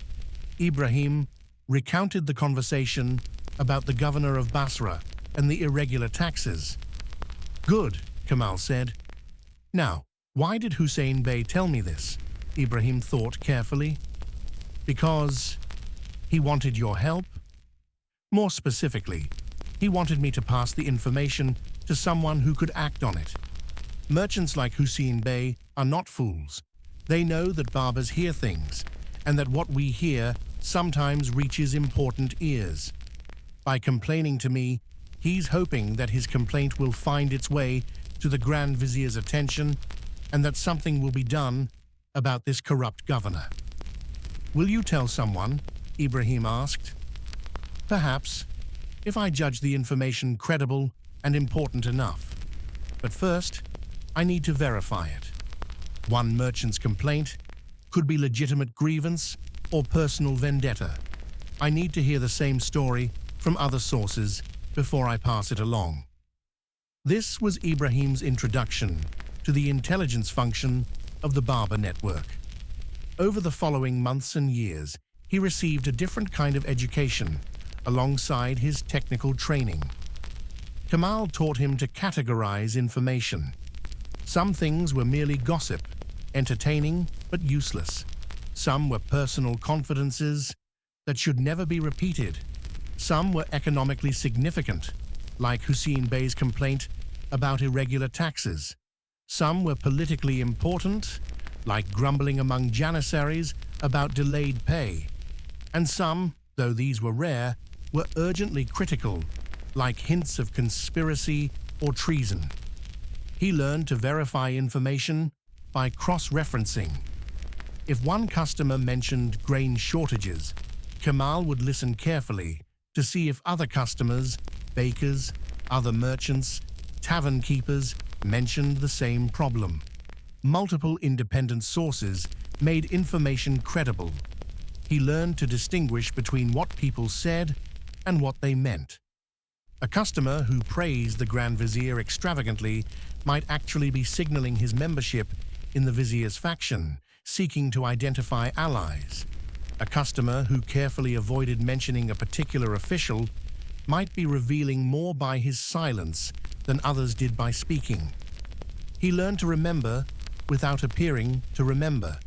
Ibrahim recounted the conversation about the governor of Basra and the irregular taxes. "Good," Kamal said. "Now, why did Hussein Bey tell me this?" Ibrahim thought carefully. "Because he wanted your help?" More specifically, he wanted me to pass the information to someone who could act on it. Merchants like Hussein Bey are not fools. They know that barbers hear things, and that what we hear sometimes reaches important ears. By complaining to me, he's hoping that his complaint will find its way to the Grand Vizier's attention and that something will be done about this corrupt governor. Will you tell someone? Ibrahim asked. Perhaps, if I judge the information credible and important enough. But first, I need to verify it. One merchant's complaint could be legitimate grievance or personal vendetta. I need to hear the same story from other sources before I pass it along. This was Ibrahim's introduction to the intelligence function of the Barber Network. Over the following months and years, he received a different kind of education alongside his technical training. Kamal taught him to categorize information. Some things were merely gossip, entertaining but useless. Some were personal confidences that should never be repeated. Some were economically significant, like Hussein Bey's complaint about irregular taxes. Some were politically important, like grumbling among janissaries about delayed pay. And some, though these were rare, were urgently critical, like hints of conspiracy or treason. He learned to verify information by cross-referencing. If one customer mentioned grain shortages, Kamal would listen carefully to see if other customers, bakers, other merchants, tavern keepers mentioned the same problem. Multiple independent sources made information credible. He learned to distinguish between what people said and what they meant. A customer who praised the Grand Vizier extravagantly might actually be signaling his membership in the Vizier's faction, seeking to identify allies. A customer who carefully avoided mentioning a particular official might be revealing more by his silence than others did by speaking. He learned to remember without appearing to remember.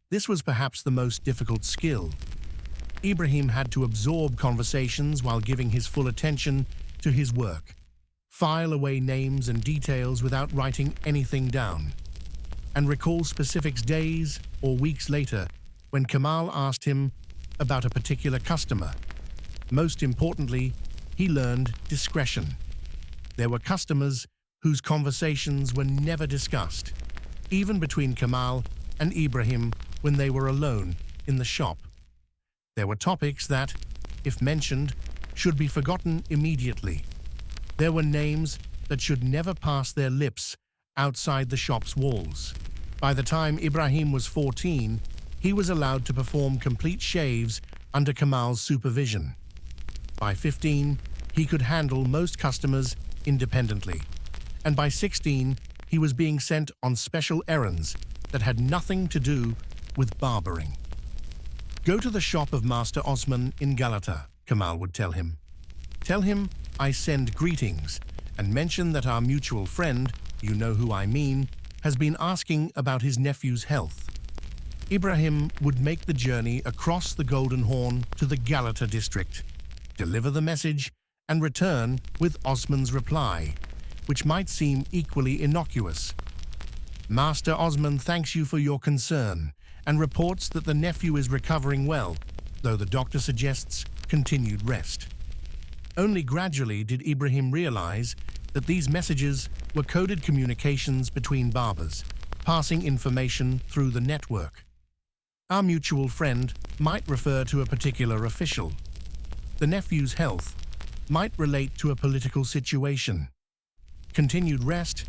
This was perhaps the most difficult skill. Ibrahim had to absorb conversations while giving his full attention to his work, file away names and details without writing anything down, and recall specifics days or weeks later when Kamal asked him about a particular customer. Most importantly, he learned discretion. There were customers whose conversations were never discussed, even between Kamal and Ibrahim when they were alone in the shop. There were topics that, if mentioned, should be forgotten immediately. There were names that should never pass their lips outside the shop's walls. By the time Ibrahim was 14, he was allowed to perform complete shaves under Kamal's supervision. By 15, he could handle most customers independently. And by 16, he was being sent on special errands that had nothing to do with barbering. Go to the shop of Master Osman in Galata, Kamal would tell him. Tell him I send greetings and mention that our mutual friend, you know who I mean, has been asking about his nephew's health. Ibrahim would make the journey across the Golden Horn to the Galata district, deliver the message, and return with Osman's reply, which might seem equally innocuous. Master Osman thanks you for your concern and reports that the nephew is recovering well, though the doctor suggests continued rest. Only gradually did Ibrahim realize that these messages were coded communications between barbers, passing information through the network. Our mutual friend might refer to a particular official. The nephew's health might relate to a political situation. Continued rest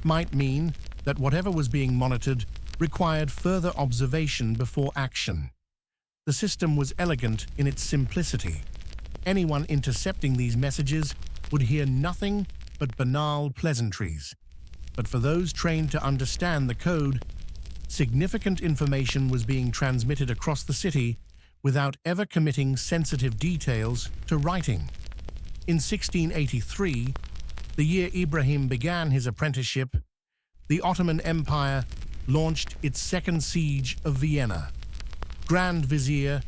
might mean that whatever was being monitored required further observation before action. The system was elegant in its simplicity. Anyone intercepting these messages would hear nothing but banal pleasantries. But for those trained to understand the code, significant information was being transmitted across the city without ever committing sensitive details to writing. In 1683, the year Ibrahim began his apprenticeship, the Ottoman Empire launched its second siege of Vienna. Grand Vizier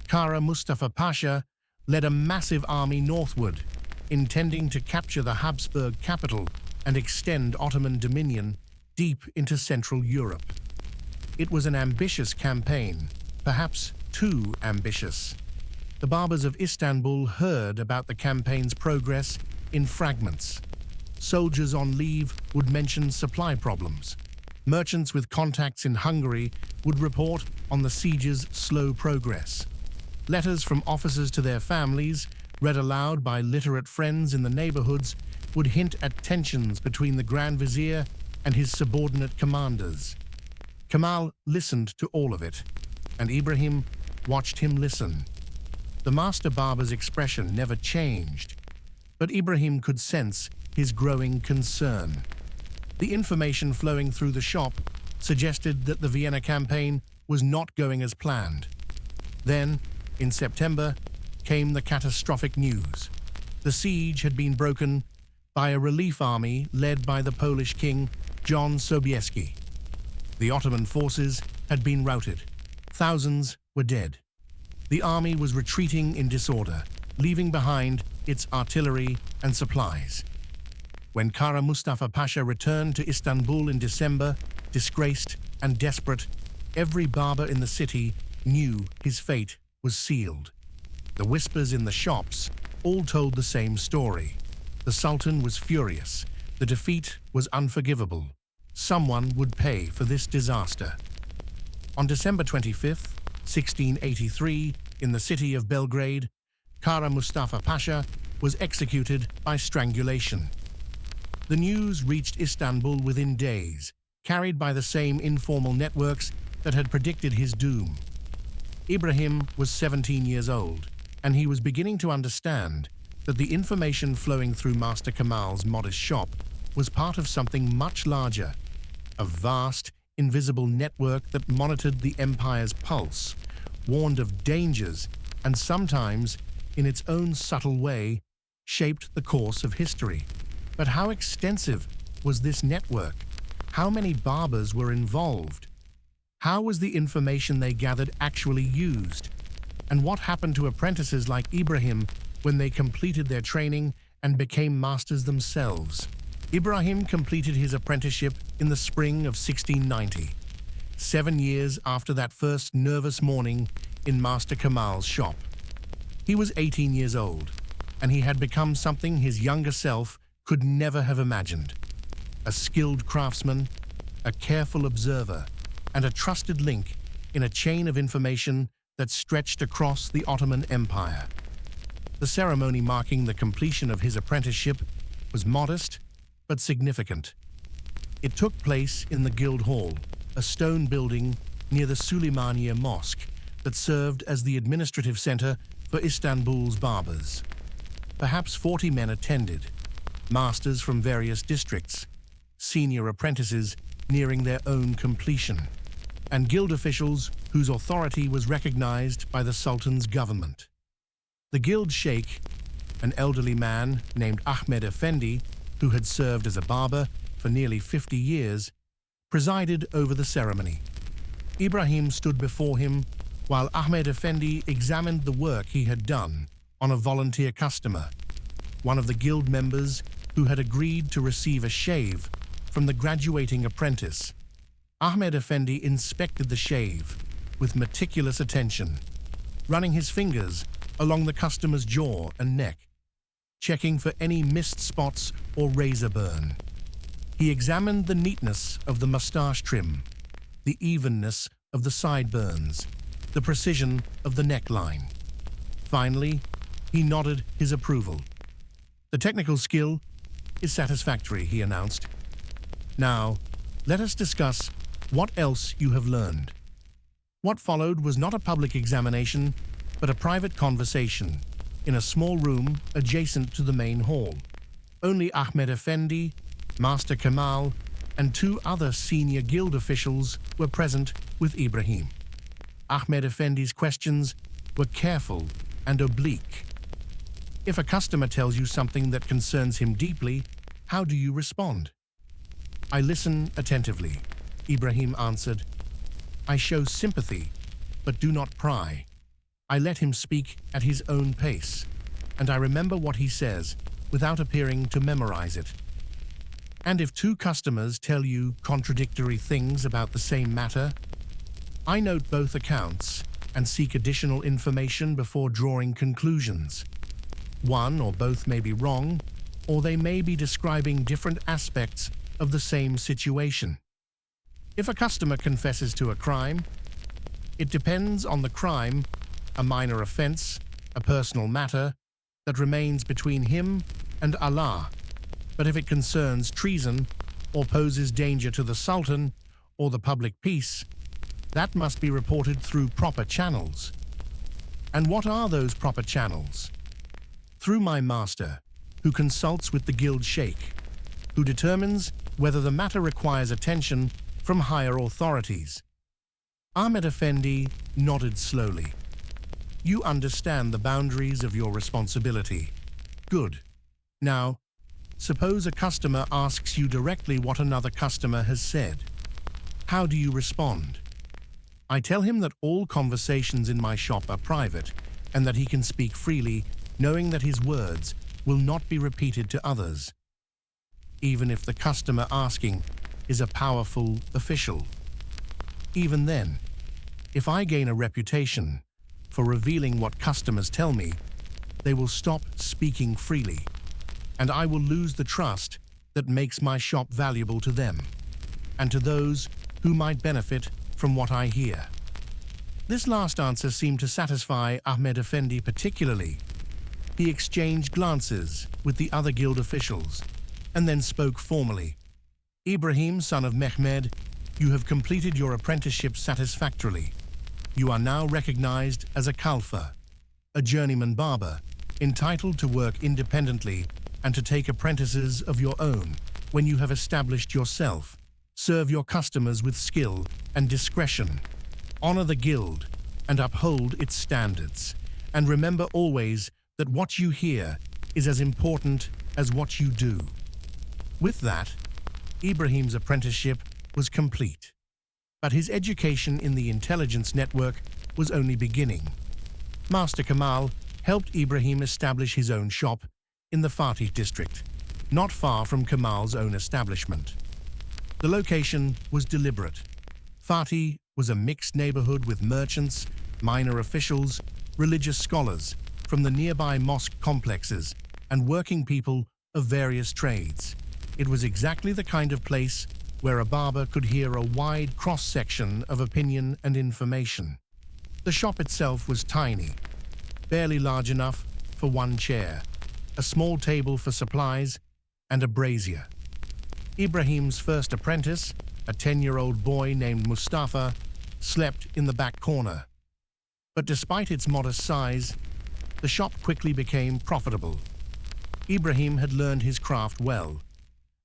Kara Mustafa Pasha led a massive army northward, intending to capture the Habsburg capital and extend Ottoman dominion deep into Central Europe. It was an ambitious campaign, perhaps too ambitious. The Barbers of Istanbul heard about the campaign's progress in fragments. Soldiers on leave would mention supply problems. Merchants with contacts in Hungary would report on the siege's slow progress. Letters from officers to their families, read aloud by literate friends in the neighborhoods, would hint at tensions between the Grand Vizier and his subordinate commanders. Kemal listened to all of it, and Ibrahim watched him listen. The master barber's expression never changed, but Ibrahim could sense his growing concern. The information flowing through the shop suggested that the Vienna campaign was not going as planned. Then, in September, came the catastrophic news. The siege had been broken by a relief army led by the Polish king, John Sobieski. The Ottoman forces had been routed. Thousands were dead. The army was retreating in disorder, leaving behind its artillery and supplies. When Kara Mustafa Pasha returned to Istanbul in December, disgraced and desperate, every barber in the city knew his fate was sealed. The whispers in the shops all told the same story. The Sultan was furious. The defeat was unforgivable. Someone would pay for this disaster. On December 25th, 1683, in the city of Belgrade, Kara Mustafa Pasha was executed by strangulation. The news reached Istanbul within days, carried by the same informal networks that had predicted his doom. Ibrahim was 17 years old, and he was beginning to understand that the information flowing through Master Kemal's modest shop was part of something much larger, a vast, invisible network that monitored the empire's pulse, warned of dangers, and sometimes, in its own subtle way, shaped the course of history. But how extensive was this network? How many barbers were involved? How was the information they gathered actually used? And what happened to apprentices like Ibrahim when they completed their training and became masters themselves? Ibrahim completed his apprenticeship in the spring of 1690, 7 years after that first nervous morning in Master Kemal's shop. He was 18 years old, and he had become something his younger self could never have imagined. A skilled craftsman, a careful observer, and a trusted link in a chain of information that stretched across the Ottoman Empire. The ceremony marking the completion of his apprenticeship was modest but significant. It took place in the Guild Hall, a stone building near the Süleymaniye Mosque that served as the administrative center for Istanbul's barbers. Perhaps 40 men attended, masters from various districts, senior apprentices nearing their own completion, and guild officials whose authority was recognized by the Sultan's government. The guild sheikh, an elderly man named Ahmed Effendi, who had served as a barber for nearly 50 years, presided over the ceremony. Ibrahim stood before him while Ahmed Effendi examined the work he had done on a volunteer customer, one of the guild members who had agreed to receive a shave from the graduating apprentice. Ahmed Effendi inspected the shave with meticulous attention, running his fingers along the customer's jaw and neck, checking for any missed spots or razor burn. He examined the neatness of the mustache trim, the evenness of the sideburns, the precision of the neckline. Finally, he nodded his approval. "The technical skill is satisfactory," he announced. "Now, let us discuss what else you have learned." What followed was not a public examination, but a private conversation in a small room adjacent to the main hall. Only Ahmed Effendi, Master Kemal, and 2 other senior guild officials were present with Ibrahim. Ahmed Effendi's questions were careful and oblique. If a customer tells you something that concerns him deeply, how do you respond? "I listen attentively," Ibrahim answered. "I show sympathy, but do not pry." I let him speak at his own pace, and I remember what he says without appearing to memorize it. And if two customers tell you contradictory things about the same matter, I note both accounts and seek additional information before drawing conclusions. One or both may be wrong, or they may be describing different aspects of the same situation. If a customer confesses to a crime, it depends on the crime, a minor offense, a personal matter that remains between him and Allah. But if it concerns treason or poses danger to the Sultan or the public peace, that must be reported through proper channels. And what are those proper channels? Through my master, who consults with the guild sheikh, who determines whether the matter requires attention from higher authorities. Ahmed Effendi nodded slowly. You understand the boundaries of your responsibility. Good. Now, suppose a customer asks you directly what another customer has said. How do you respond? I tell him that all conversations in my shop are private and that he can speak freely, knowing that his words will not be repeated to others, even if the customer asking is a powerful official. Even then, if I gain a reputation for revealing what customers tell me, they will stop speaking freely, and I will lose the trust that makes my shop valuable to them and to those who might benefit from what I hear. This last answer seemed to satisfy Ahmed Effendi particularly. He exchanged glances with the other guild officials and then spoke formally. Ibrahim, son of Mehmed, you have completed your apprenticeship satisfactorily. You are now recognized as a Khalfa, a journeyman barber, entitled to work independently and to take apprentices of your own when you have established yourself. Serve your customers with skill and discretion. Honor the guild and uphold its standards. And remember always that what you hear is as important as what you do. With that, Ibrahim's apprenticeship was complete. But his education in the intelligence network was only beginning. Master Kamal helped Ibrahim establish his own shop in the Fatih district, not far from Kamal's own establishment. The location was deliberate. Fatih was a mixed neighborhood with merchants, minor officials, religious scholars from the nearby mosque complexes, and working people of various trades. It was exactly the kind of place where a barber could hear a wide cross-section of opinion and information. The shop itself was tiny, barely large enough for one chair, a small table for supplies, and a brazier. Ibrahim's first apprentice, a 10-year-old boy named Mustafa, slept in the back corner. But despite its modest size, the shop quickly became profitable. Ibrahim had learned his craft well,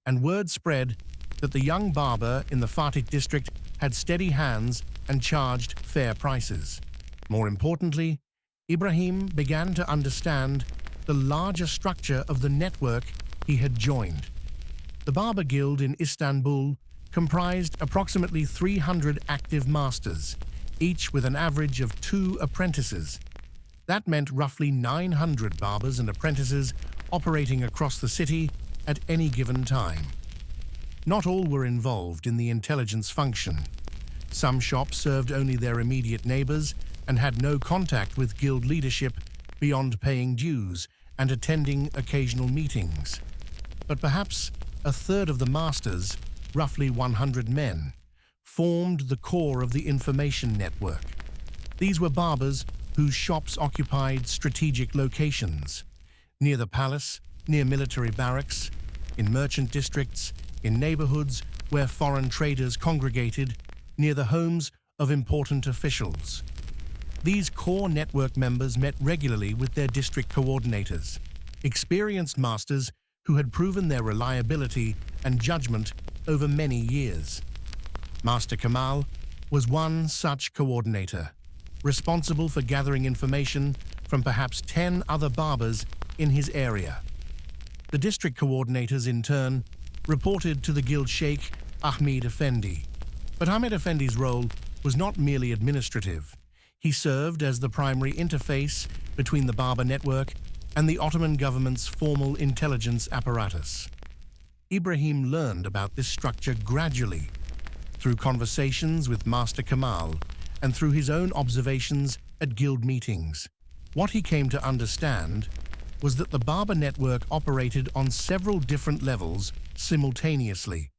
and word spread that the young barber in the Fatih district had steady hands and charged fair prices. More importantly, Ibrahim began to understand the larger structure of the network he had joined. The Barber Guild in Istanbul comprised approximately 300 active masters, each with an average of 2 apprentices. That meant roughly 900 barbers and apprentices operating across the city at any given time. Not all were involved in the intelligence function. Some shops served only their immediate neighbors and had no contact with guild leadership beyond paying dues and attending occasional meetings. But perhaps a third of the masters, roughly 100 men, formed the core of the information network. These were barbers whose shops occupied strategic locations, near the palace, near military barracks, in merchant districts, in neighborhoods where foreign traders congregated, near the homes of important officials. These core network members met regularly with their district coordinators, experienced masters who had proven their reliability and judgment over many years. Master Kamal was one such coordinator, responsible for gathering information from perhaps 10 other barbers in his area. The district coordinators, in turn, reported to the guild sheikh Ahmed Effendi. But Ahmed Effendi's role was not merely administrative. He served as the primary interface between the Barber network and the Ottoman government's formal intelligence apparatus. Ibrahim learned about this structure gradually, through conversations with Master Kemal and through his own observations at guild meetings. What he came to understand was that the Barber network operated on several different levels simultaneously.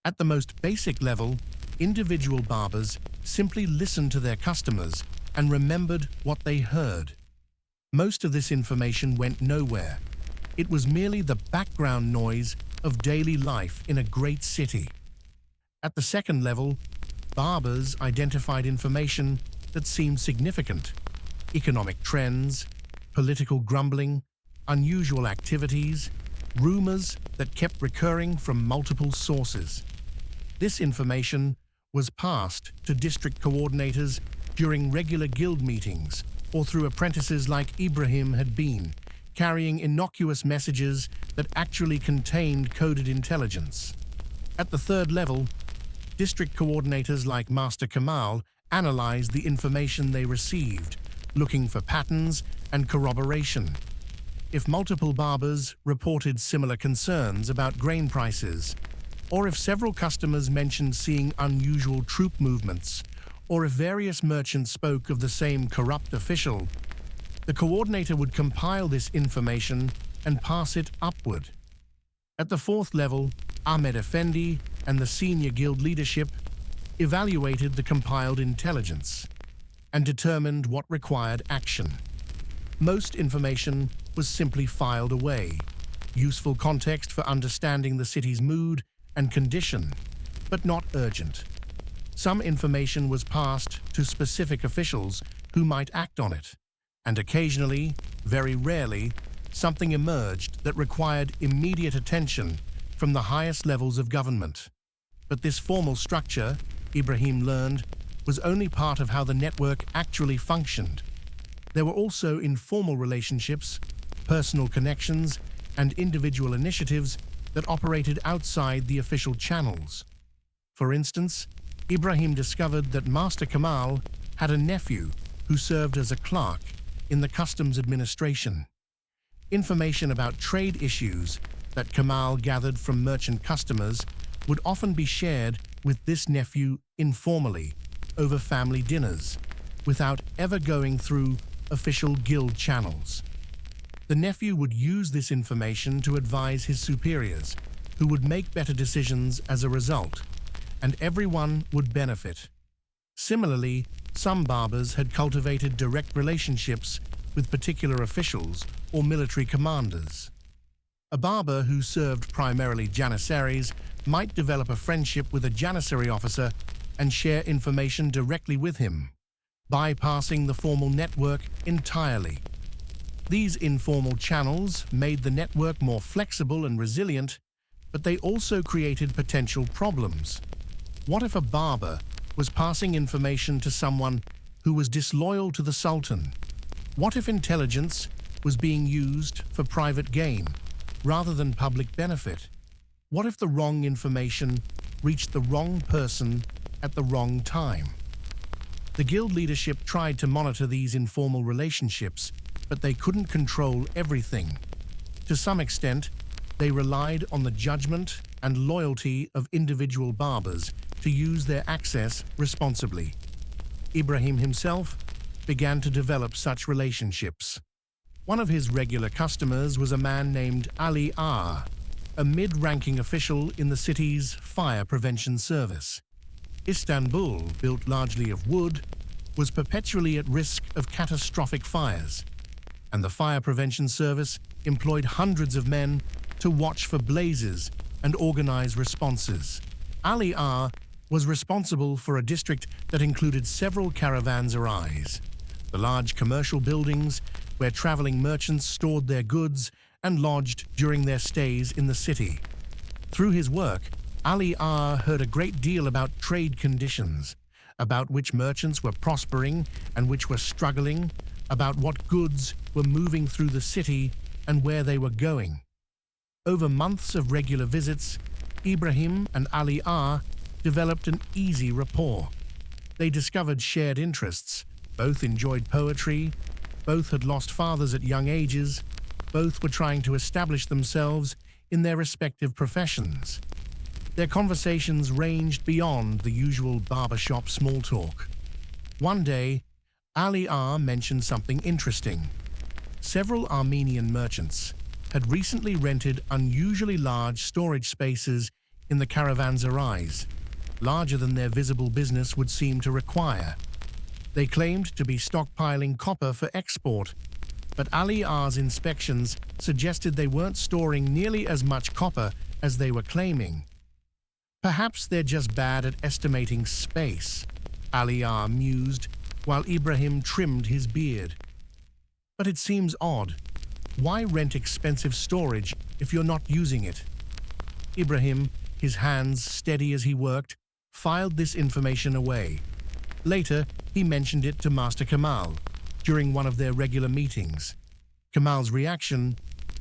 At the most basic level, individual barbers simply listened to their customers and remembered what they heard. Most of this information went nowhere. It was merely the background noise of daily life in a great city. At the second level, barbers identified information that seemed significant: economic trends, political grumbling, unusual activities, rumors that kept recurring from multiple sources. This information was passed to district coordinators during regular guild meetings or through apprentices like Ibrahim had been, carrying innocuous messages that actually contained coded intelligence. At the third level, district coordinators like Master Kemal analyzed the information they received, looking for patterns and corroboration. If multiple barbers reported similar concerns about grain prices, or if several customers mentioned seeing unusual troop movements, or if various merchants spoke of the same corrupt official, the coordinator would compile this information and pass it upward. At the fourth level, Ahmed Effendi and the senior guild leadership evaluated the compiled intelligence and determined what required action. Most information was simply filed away, useful context for understanding the city's mood and condition, but not urgent. Some information was passed to specific officials who might act on it, and occasionally, very rarely, something emerged that required immediate attention from the highest levels of government. But this formal structure, Ibrahim learned, was only part of how the network actually functioned. There were also informal relationships, personal connections, and individual initiatives that operated outside the official channels. For instance, Ibrahim discovered that Master Kemal had a nephew who served as a clerk in the customs administration. Information about trade issues that Kemal gathered from merchant customers would often be shared with this nephew informally over family dinners, without ever going through official guild channels. The nephew would use this information to advise his superiors, who would make better decisions as a result, and everyone would benefit. Similarly, some barbers had cultivated direct relationships with particular officials or military commanders. A barber who served primarily janissaries might develop a friendship with a janissary officer and share information directly with him, bypassing the formal network entirely. These informal channels made the network more flexible and resilient, but they also created potential problems. What if a barber was passing information to someone who was disloyal to the Sultan? What if intelligence was being used for private gain rather than public benefit? What if the wrong information reached the wrong person at the wrong time? The guild leadership tried to monitor these informal relationships, but they couldn't control everything. To some extent, they relied on the judgment and loyalty of individual barbers to use their access responsibly. Ibrahim himself began to develop such relationships. One of his regular customers was a man named Ali A, a mid-ranking official in the city's fire prevention service. Istanbul, built largely of wood, was perpetually at risk of catastrophic fires, and the fire prevention service employed hundreds of men to watch for blazes and organize responses. Ali A was responsible for a district that included several caravanserais, the large commercial buildings where traveling merchants stored their goods and lodged during their stays in the city. Through his work, Ali A heard a great deal about trade conditions, about which merchants were prospering and which were struggling, about what goods were moving through the city and where they were going. Over months of regular visits, Ibrahim and Ali A developed an easy rapport. They discovered shared interests, Both enjoyed poetry, both had lost fathers at young ages, both were trying to establish themselves in their respective professions. Their conversations ranged beyond the usual barbershop small talk. One day, Ali R mentioned something interesting. Several Armenian merchants had recently rented unusually large storage spaces in the caravanserais, larger than their visible business would seem to require. They claimed to be stockpiling copper for export, but Ali R's inspections suggested they weren't storing nearly as much copper as they were claiming. Perhaps they're just bad at estimating space, Ali R mused, while Ibrahim trimmed his beard. But it seems odd. Why rent expensive storage if you're not using it? Ibrahim, his hands steady as he worked, filed this information away. Later, he mentioned it to Master Kamal during one of their regular meetings. Kamal's reaction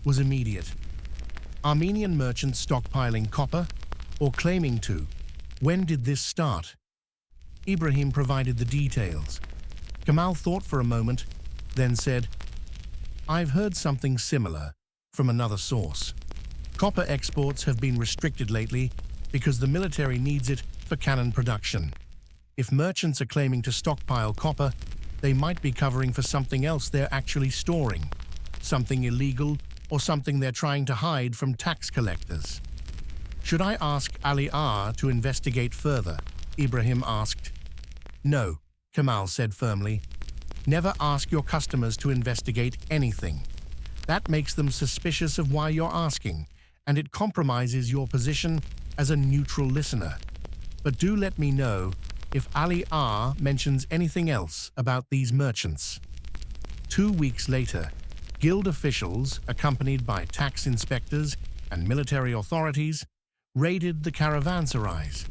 was immediate. Armenian merchants stockpiling copper, or claiming to. When did this start? Ibrahim provided the details. Kamal thought for a moment, then said, "I've heard something similar from another source. Copper exports have been restricted lately because the military needs it for cannon production. If merchants are claiming to stockpile copper, they might be covering for something else they're actually storing, something illegal or something they're trying to hide from tax collectors." "Should I ask Ali R to investigate further?" Ibrahim asked. "No," Kamal said firmly. "Never ask your customers to investigate anything. That makes them suspicious of why you're asking, and it compromises your position as a neutral listener. But do let me know if Ali R mentions anything else about these merchants." 2 weeks later, guild officials, accompanied by tax inspectors and military authorities, raided the caravanserais.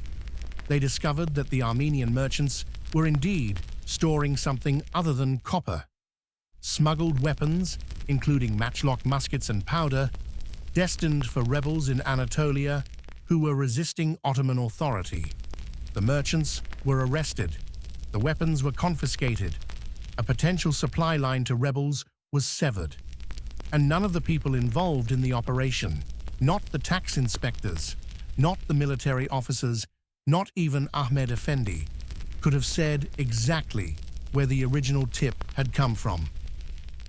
They discovered that the Armenian merchants were indeed storing something other than copper. Smuggled weapons, including matchlock muskets and powder, destined for rebels in Anatolia who were resisting Ottoman authority. The merchants were arrested. The weapons were confiscated. A potential supply line to rebels was severed. And none of the people involved in the operation, not the tax inspectors, not the military officers, not even Ahmed Effendi, could have said exactly where the original tip had come from.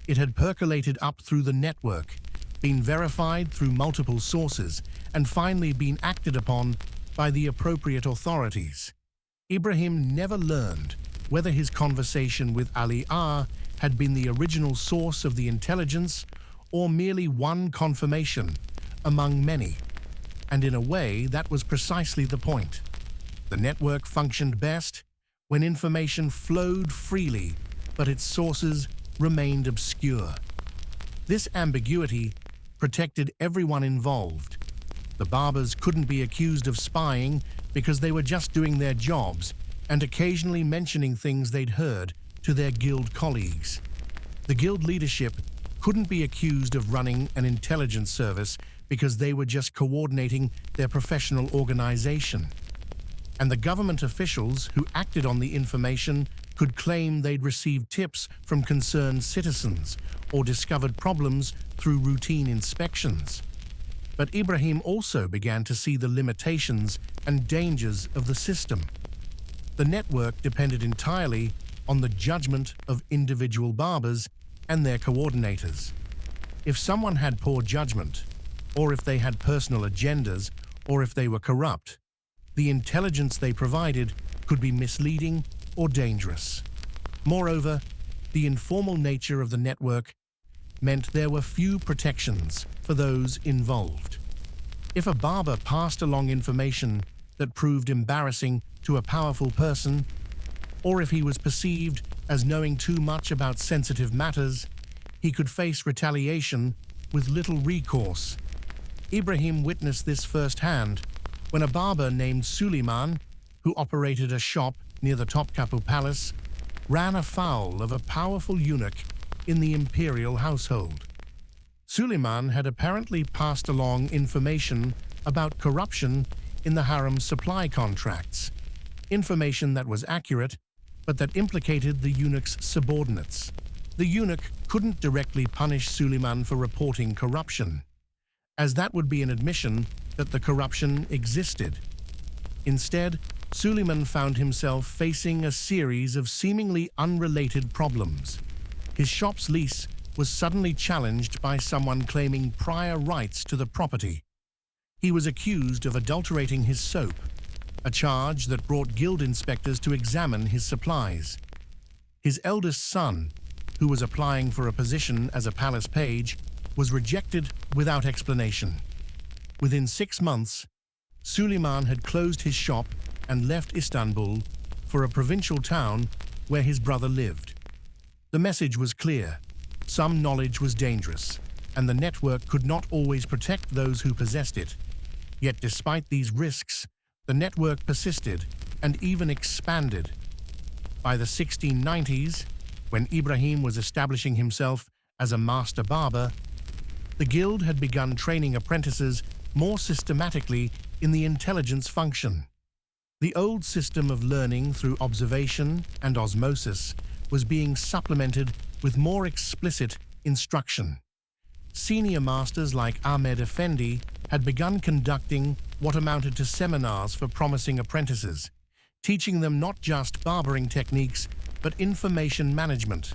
It had percolated up through the network, been verified through multiple sources, and finally been acted upon by the appropriate authorities. Ibrahim never learned whether his conversation with Ali R had been the original source of the intelligence or merely one confirmation among many. And in a way, that was precisely the point. The network functioned best when information flowed freely, but its sources remained obscure. This ambiguity protected everyone involved. The Barbers couldn't be accused of spying because they were just doing their jobs and occasionally mentioning things they'd heard to their guild colleagues. The guild leadership couldn't be accused of running an intelligence service because they were just coordinating their professional organization. And the government officials who acted on the information could claim they'd received tips from concerned citizens or discovered problems through routine inspections. But Ibrahim also began to see the limitations and dangers of the system. The network depended entirely on the judgment of individual barbers and their coordinators. If someone had poor judgment, or if they had personal agendas, or if they were corrupt, the intelligence they provided could be misleading or dangerous. Moreover, the informal nature of the network meant there were few protections for those involved. If a barber passed along information that proved embarrassing to a powerful person, or if he was perceived as knowing too much about sensitive matters, he could face retaliation with little recourse. Ibrahim witnessed this firsthand when a barber named Suleiman, who operated a shop near the Topkapi Palace, ran afoul of a powerful eunuch in the imperial household. Suleiman had apparently passed along information about corruption in the harem's supply contracts, information that was accurate but that implicated the eunuch's subordinates. The eunuch couldn't directly punish Suleiman for reporting corruption, as that would be an admission that the corruption existed. Instead, Suleiman found himself facing a series of seemingly unrelated problems. His shop's lease was suddenly challenged by someone claiming prior rights to the property. He was accused of adulterating his soap, a charge that brought guild inspectors to examine his supplies. His eldest son, who was applying for a position as a palace page, was rejected without explanation. Within 6 months, Suleiman had closed his shop and left Istanbul for a provincial town where his brother lived. The message was clear: some knowledge was dangerous, and the network could not always protect those who possessed it. Yet despite these risks, the network persisted and even expanded. By the 1690s, when Ibrahim was establishing himself as a master barber, the guild had begun training apprentices more systematically in the intelligence function. The old system of learning through observation and osmosis was being supplemented with more explicit instruction. Senior masters like Ahmed Effendi had begun conducting what amounted to seminars for promising apprentices, teaching them not just barbering techniques, but information management,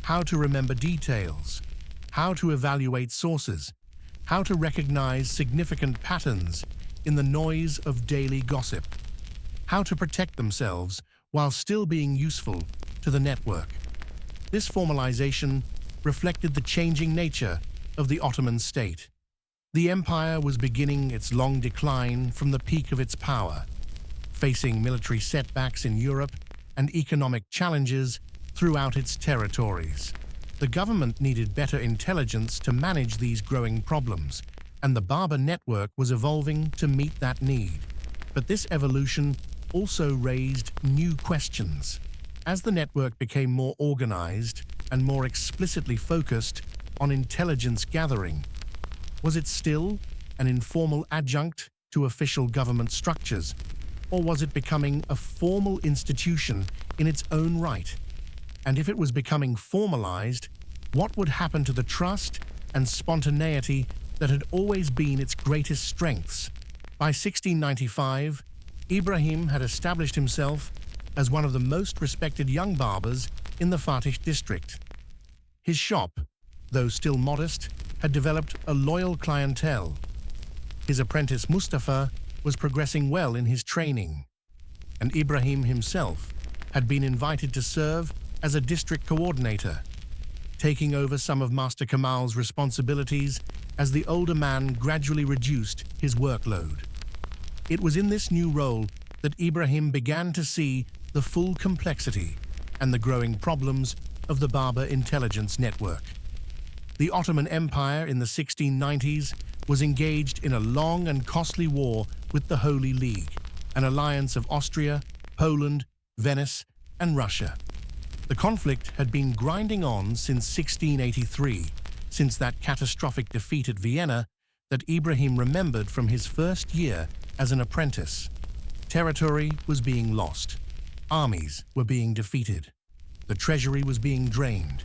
how to remember details, how to evaluate sources, how to recognize significant patterns in the noise of daily gossip, how to protect themselves while still being useful to the network. This formalization reflected the changing nature of the Ottoman state. The empire was beginning its long decline from the peak of its power, facing military setbacks in Europe and economic challenges throughout its territories. The government needed better intelligence to manage these growing problems, and the barber network was evolving to meet that need. But this evolution also raised new questions. As the network became more organized and more explicitly focused on intelligence gathering, was it still an informal adjunct to official government structures, or was it becoming a formal institution in its own right? And if it was becoming formalized, what would happen to the trust and spontaneity that had always been its greatest strengths? By 1695, Ibrahim had established himself as one of the most respected young barbers in the Fatih district. His shop, though still modest, had developed a loyal clientele. His apprentice Mustafa was progressing well in his training, and Ibrahim himself had been invited to serve as a district coordinator, taking over some of Master Kamal's responsibilities as the older man gradually reduced his workload. It was in this new role that Ibrahim began to see the full complexity and the growing problems of the Barber intelligence network. The Ottoman Empire in the 1690s was engaged in a long and costly war with the Holy League, an alliance of Austria, Poland, Venice, and Russia. The conflict had been grinding on since 1683, since that catastrophic defeat at Vienna that Ibrahim remembered from his first year as an apprentice. Territory was being lost. Armies were being defeated. The treasury was being drained.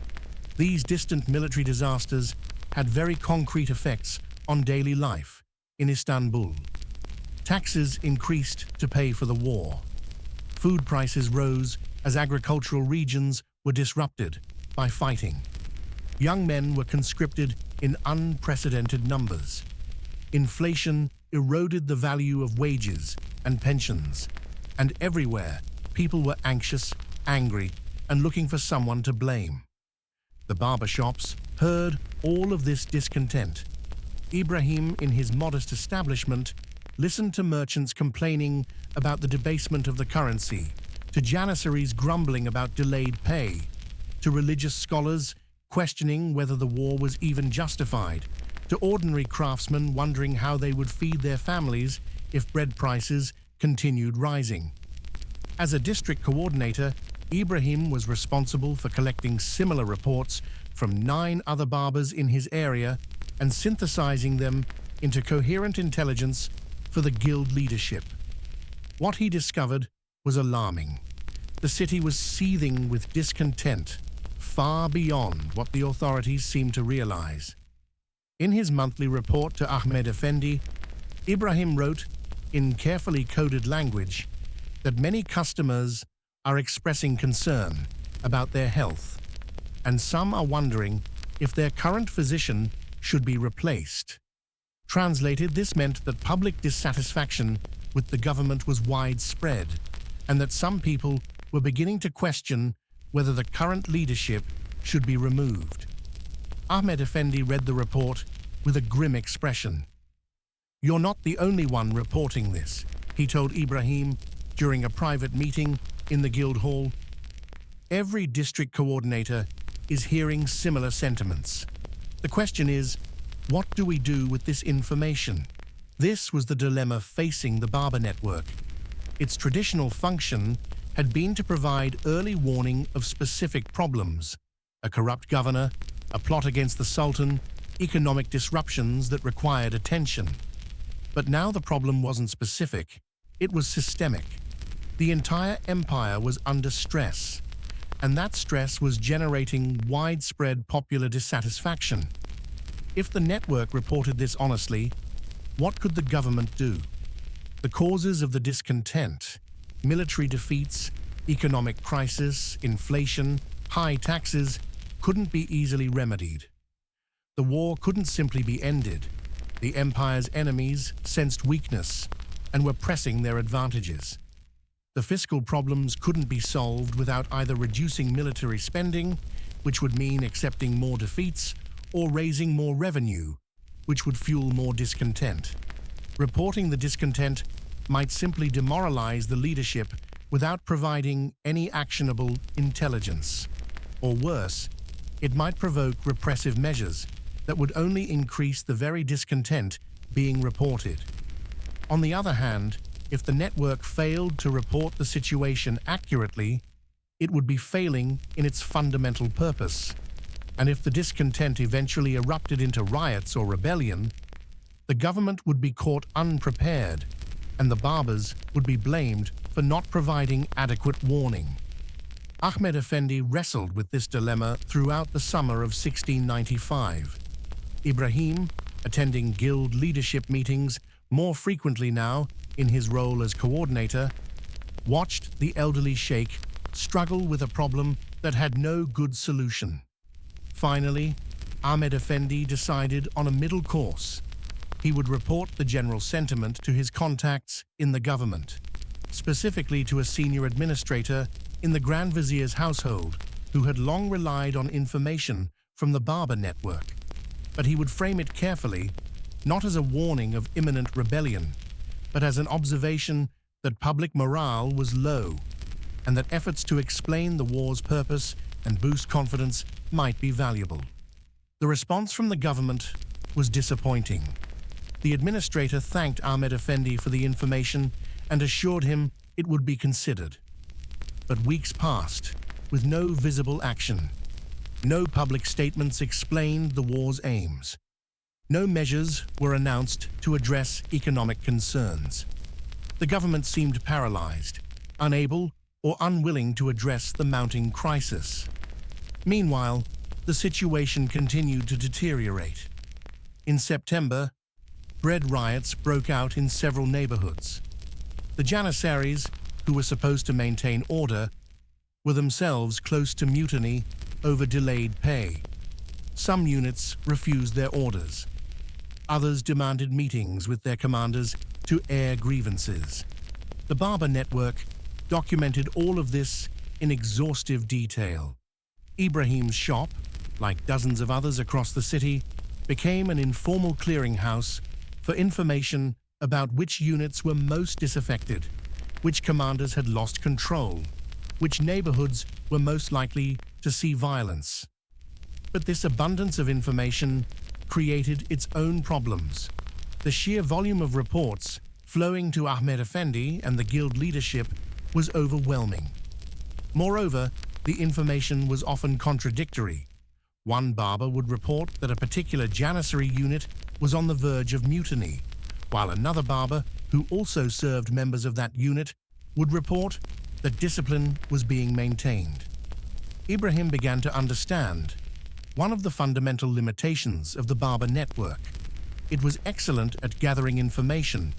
These distant military disasters had very concrete effects on daily life in Istanbul. Taxes increased to pay for the war. Food prices rose as agricultural regions were disrupted by fighting. Young men were conscripted in unprecedented numbers. Inflation eroded the value of wages and pensions, and everywhere people were anxious, angry, and looking for someone to blame. The barbershops heard all of this discontent. Ibrahim, in his modest establishment, listened to merchants complaining about the debasement of the currency, to janissaries grumbling about delayed pay, to religious scholars questioning whether the war was even justified, to ordinary craftsmen wondering how they would feed their families if bread prices continued rising. As a district coordinator, Ibrahim was responsible for collecting similar reports from 9 other barbers in his area and synthesizing them into coherent intelligence for the guild leadership. What he discovered was alarming. The city was seething with discontent, far beyond what the authorities seemed to realize. In his monthly report to Ahmed Effendi, Ibrahim wrote, in carefully coded language, that many customers are expressing concern about their health, and some are wondering if their current physician should be replaced. Translated, this meant that public dissatisfaction with the government was widespread, and that some people were beginning to question whether the current leadership should be removed. Ahmed Effendi read the report with a grim expression. "You're not the only one reporting this," he told Ibrahim during a private meeting in the guild hall. "Every district coordinator is hearing similar sentiments. The question is, what do we do with this information?" This was the dilemma facing the barber network. Its traditional function had been to provide early warning of specific problems: a corrupt governor, a plot against the Sultan, economic disruptions that required attention. But now the problem wasn't specific, it was systemic. The entire empire was under stress, and that stress was generating widespread popular dissatisfaction. If the network reported this honestly, what could the government do? The causes of the discontent, military defeats, economic crisis, inflation, high taxes, couldn't be easily remedied. The war couldn't simply be ended. The empire's enemies sensed weakness and were pressing their advantages. The fiscal problems couldn't be solved without either reducing military spending, which would mean accepting more defeats, or raising more revenue, which would fuel more discontent. Reporting the discontent might simply demoralize the leadership without providing any actionable intelligence. Or worse, it might provoke repressive measures that would only increase the very discontent being reported. On the other hand, if the network failed to report the situation accurately, it would be failing in its fundamental purpose. And if the discontent eventually erupted into riots or rebellion, the government would be caught unprepared, and the barbers would be blamed for not providing adequate warning. Ahmed Effendi wrestled with this dilemma throughout the summer of 1695. Ibrahim, attending guild leadership meetings more frequently now in his role as coordinator, watched the elderly sheikh struggle with a problem that had no good solution. Finally, Ahmed Effendi decided on a middle course. He would report the general sentiment to his contacts in the government, specifically to a senior administrator in the Grand Vizier's household who had long relied on information from the barber network. But he would frame it carefully, not as a warning of imminent rebellion, but as an observation that public morale was low, and that efforts to explain the war's purpose and boost confidence might be valuable. The response from the government was disappointing. The administrator thanked Ahmed Effendi for the information and assured him it would be considered. But weeks passed, with no visible action. No public statements explained the war's aims. No measures were announced to address economic concerns. The government seemed paralyzed, unable or unwilling to address the mounting crisis. Meanwhile, the situation continued to deteriorate. In September, bread riots broke out in several neighborhoods. The Janissaries, who were supposed to maintain order, were themselves close to mutiny over delayed pay. Some units refused their orders. Others demanded meetings with their commanders to air grievances. The barber network documented all of this in exhaustive detail. Ibrahim's shop, like dozens of others across the city, became an informal clearinghouse for information about which units were most disaffected, which commanders had lost control, which neighborhoods were most likely to see violence. But this abundance of information created its own problems. The sheer volume of reports flowing to Ahmed Effendi and the guild leadership was overwhelming. Moreover, the information was often contradictory. One barber would report that a particular Janissary unit was on the verge of mutiny, while another barber, who also served members of that unit, would report that discipline was being maintained. Ibrahim began to understand one of the fundamental limitations of the Barber network. It was excellent at gathering information,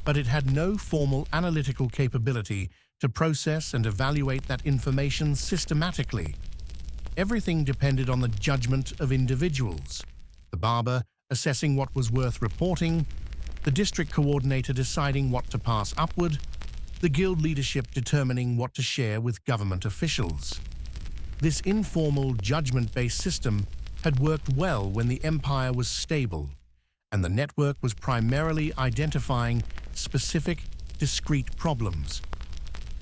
but it had no formal analytical capability to process and evaluate that information systematically. Everything depended on the judgment of individuals, the barber assessing what was worth reporting, the district coordinator deciding what to pass upward, the guild leadership determining what to share with government officials. This informal, judgment-based system had worked well when the empire was stable, and the network was primarily identifying specific, discrete problems.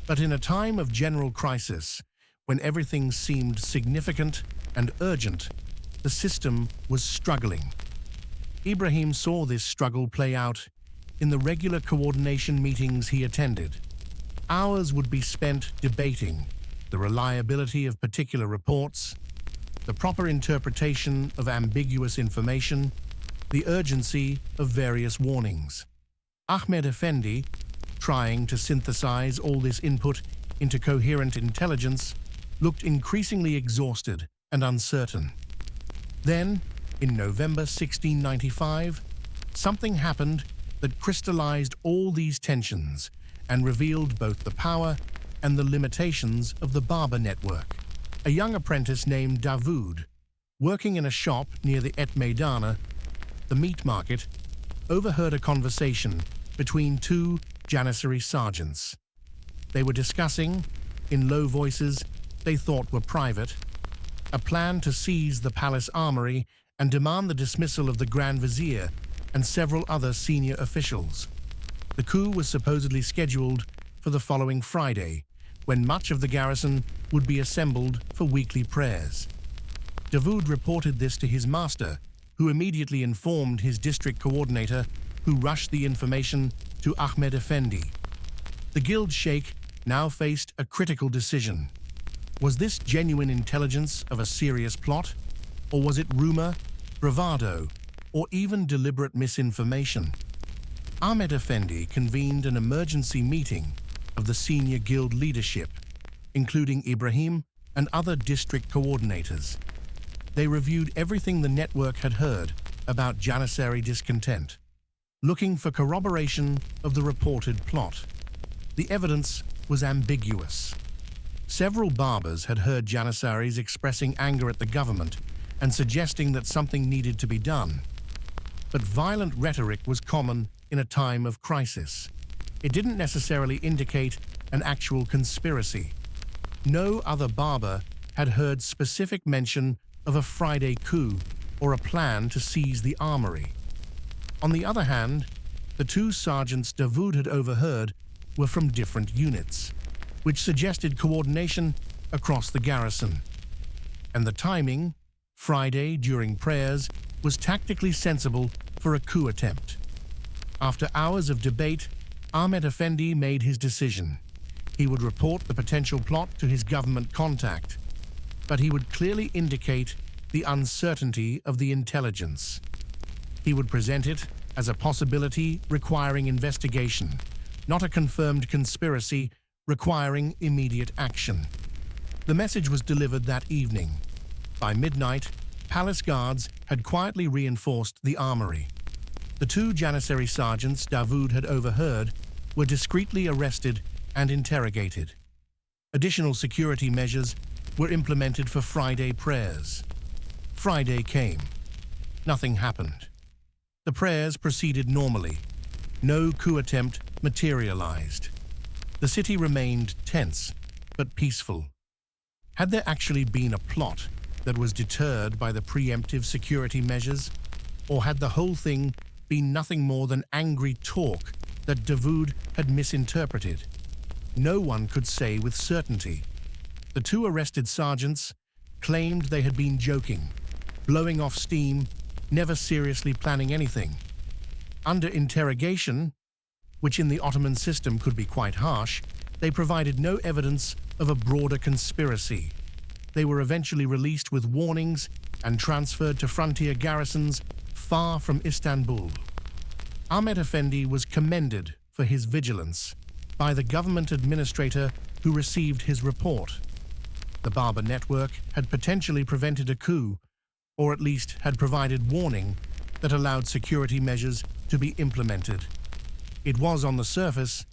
But in a time of general crisis, when everything seemed significant and urgent, the system was struggling. Ibrahim saw this struggle play out in the regular coordination meetings he attended. Hours would be spent debating the reliability of particular reports, the proper interpretation of ambiguous information, the urgency of various warnings. Ahmed Effendi, trying to synthesize all this input into coherent intelligence, looked increasingly exhausted and uncertain. Then, in November 1695, something happened that crystallized all these tensions and revealed both the power and the limitations of the Barber network. A young apprentice named Davoud, working in a shop near the Et Meidana, the meat market, overheard a conversation between two Janissary sergeants. They were discussing, in low voices they thought were private, a plan to seize the palace armory and demand the dismissal of the Grand Vizier and several other senior officials. The coup was supposedly scheduled for the following Friday, when much of the garrison would be assembled for weekly prayers. Davoud reported this to his master, who immediately informed his district coordinator, who rushed the information to Ahmed Effendi. The guild sheikh now faced a critical decision. Was this genuine intelligence of a serious plot, or was it rumor, bravado, or even deliberate misinformation? Ahmed Effendi convened an emergency meeting of the senior guild leadership, including Ibrahim and other district coordinators. They reviewed everything the network had heard about Janissary discontent, looking for corroboration of the reported plot. The evidence was ambiguous. Several barbers had heard Janissaries expressing anger at the government and suggesting that something needed to be done. But violent rhetoric was common in a time of crisis. It didn't necessarily indicate an actual conspiracy. No other barber had heard specific mention of a Friday coup or a plan to seize the armory. On the other hand, the two sergeants Davoud had overheard were from different units, which suggested coordination across the garrison. And the timing, Friday during prayers, was tactically sensible for a coup attempt. After hours of debate, Ahmed Effendi made his decision. He would report the potential plot to his government contact, but he would clearly indicate the uncertainty of the intelligence. He would present it as a possibility requiring investigation, not a confirmed conspiracy requiring immediate action. The message was delivered that evening. By midnight, palace guards had quietly reinforced the armory. The two Janissary sergeants Davoud had overheard were discreetly arrested and interrogated. Additional security measures were implemented for Friday prayers. Friday came. Nothing happened. The prayers proceeded normally. No coup attempt materialized. The city remained tense, but peaceful. Had there actually been a plot that was deterred by the preemptive security measures, or had the whole thing been nothing more than angry talk that Davoud had misinterpreted? No one could say with certainty. The two arrested sergeants claimed they had been joking, blowing off steam, never seriously planning anything. Under interrogation, which in the Ottoman system could be quite harsh, they provided no evidence of a broader conspiracy. They were eventually released with warnings and transferred to frontier garrisons far from Istanbul. Ahmed Effendi was commended for his vigilance by the government administrator who received his report. The Barber network had potentially prevented a coup, or at least had provided warning that allowed security measures to be implemented. It was, on the surface,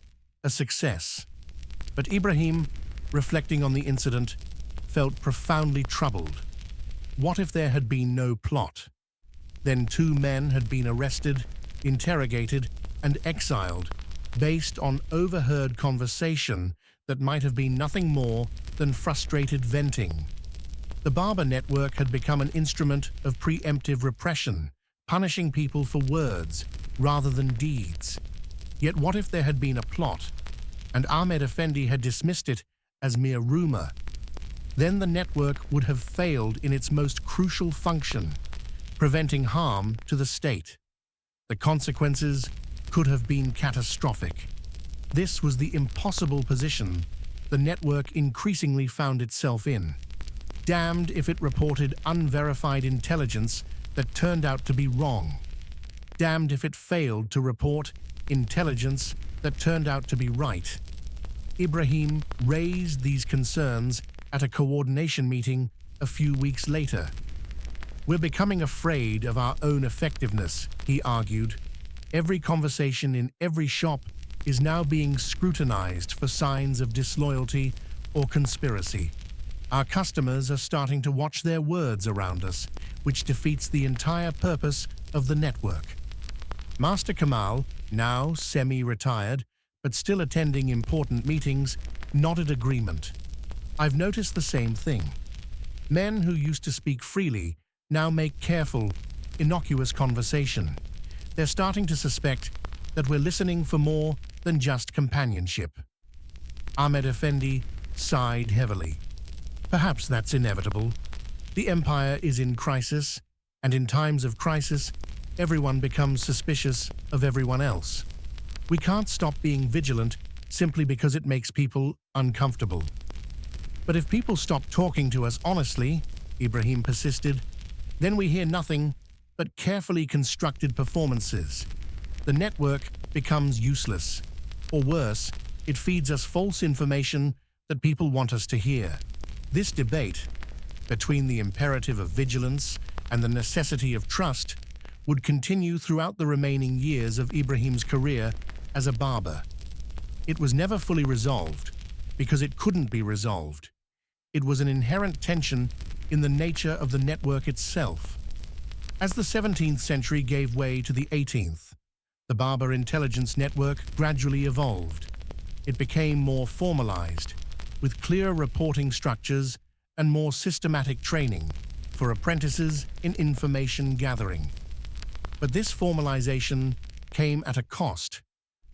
a success. But Ibrahim, reflecting on the incident, felt profoundly troubled. What if there had been no plot? Then 2 men had been arrested, interrogated, and exiled based on overheard conversation that might have been nothing more than frustrated venting. The Barber network had become an instrument of preemptive repression, punishing people for words rather than deeds. Yet what if there had been a plot, and Ahmed Effendi had dismissed it as mere rumor? Then the network would have failed in its most crucial function, preventing harm to the state. The consequences could have been catastrophic. This was the impossible position the network increasingly found itself in. Damned if it reported unverified intelligence that turned out to be wrong. Damned if it failed to report intelligence that turned out to be right. Ibrahim raised these concerns at a coordination meeting a few weeks later. "We're becoming afraid of our own effectiveness," he argued. "Every conversation in every shop is now being scrutinized for signs of disloyalty or conspiracy. Our customers are starting to watch their words around us, which defeats the entire purpose of the network." Master Kamal, now semi-retired, but still attending important meetings, nodded agreement. "I've noticed the same thing. Men who used to speak freely now make careful, innocuous conversation. They're starting to suspect that we're listening for more than just companionship." Ahmed Effendi sighed heavily. "Perhaps that's inevitable. The empire is in crisis, and in times of crisis, everyone becomes suspicious of everyone else. We can't stop being vigilant simply because it makes people uncomfortable." "But if people stop talking to us honestly," Ibrahim persisted, "then we hear nothing but carefully constructed performances. The network becomes useless. Or worse, it feeds us false information that people want us to hear." This debate, between the imperative of vigilance and the necessity of trust, would continue throughout the remaining years of Ibrahim's career as a barber. It was never fully resolved, because it couldn't be resolved. It was an inherent tension in the nature of the network itself. As the 17th century gave way to the 18th, the Barber intelligence network gradually evolved. It became more formalized, with clear reporting structures and more systematic training for apprentices in information gathering. But this formalization came at a cost.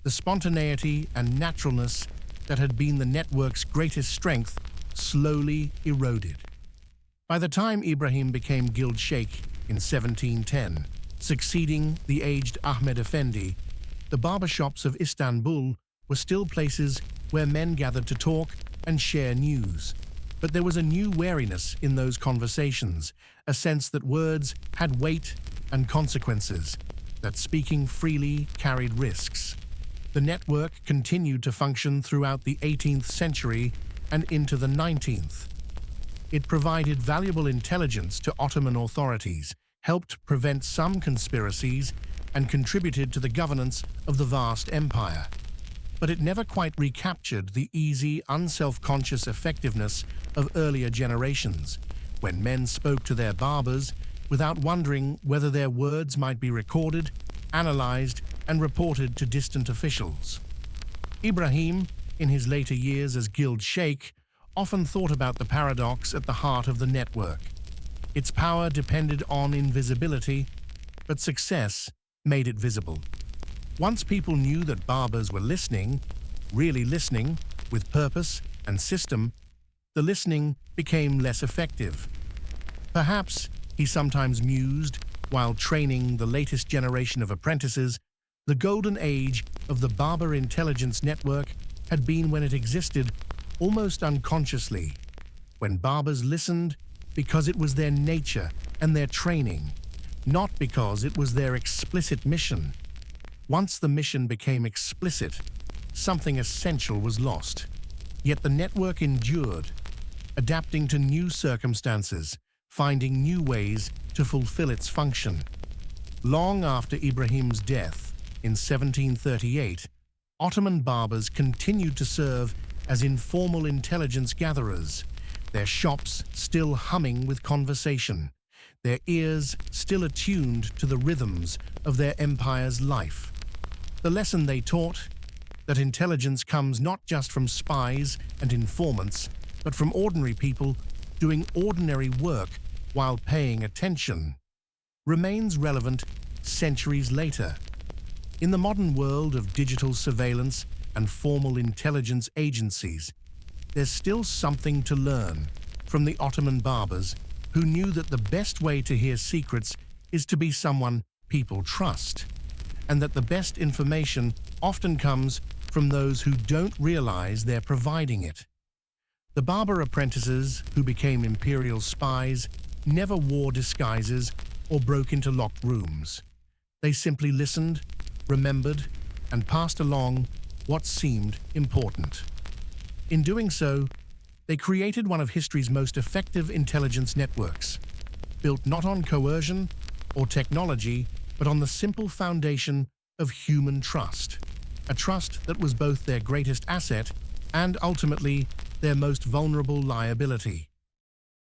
The spontaneity and naturalness that had been the network's greatest strength slowly eroded. By the time Ibrahim became Guild Sheikh in 1710, succeeding the aged Ahmed Effendi, the barbershops of Istanbul were still places where men gathered to talk and share news. But there was a new wariness in those conversations, a sense that words had weight and consequences, that speaking freely carried risks. The network continued to function throughout the 18th century and into the 19th. It provided valuable intelligence to Ottoman authorities, helped prevent some conspiracies, and contributed to the governance of the vast empire. But it never quite recaptured the easy, unself-conscious effectiveness of earlier generations, when men spoke to their barbers without wondering whether their words might be recorded, analyzed, and reported to distant officials. Ibrahim, in his later years as Guild Sheikh, often thought about the paradox at the heart of the network. Its power depended on invisibility, but success made it visible. Once people knew that barbers were listening, really listening, with purpose and system, the listening became less effective. Perhaps, he sometimes mused, while training the latest generation of apprentices, the golden age of the Barber Intelligence Network had been when it existed almost unconsciously, when barbers listened because it was their nature and their training, not because it was their explicit mission. Once the mission became explicit, something essential was lost. Yet the network endured, adapting to new circumstances, finding new ways to fulfill its function. Long after Ibrahim's death in 1738, Ottoman barbers continued to serve as informal intelligence gatherers, their shops still humming with conversation, their ears still attuned to the rhythms of their empire's life. The lesson they taught, that intelligence comes not just from spies and informants, but from ordinary people doing ordinary work while paying attention, remains relevant centuries later. In the modern world of digital surveillance and formal intelligence agencies, there's still something to learn from the Ottoman barbers who knew that the best way to hear secrets is to be someone people trust, and that the best information often comes from those who don't realize they're providing it. The barber apprentices who became imperial spies never wore disguises or broke into locked rooms. They simply listened, remembered, and passed along what seemed important. In doing so, they created one of history's most effective intelligence networks, built not on coercion or technology, but on the simple foundation of human trust, a trust that was both their greatest asset and ultimately their most vulnerable liability.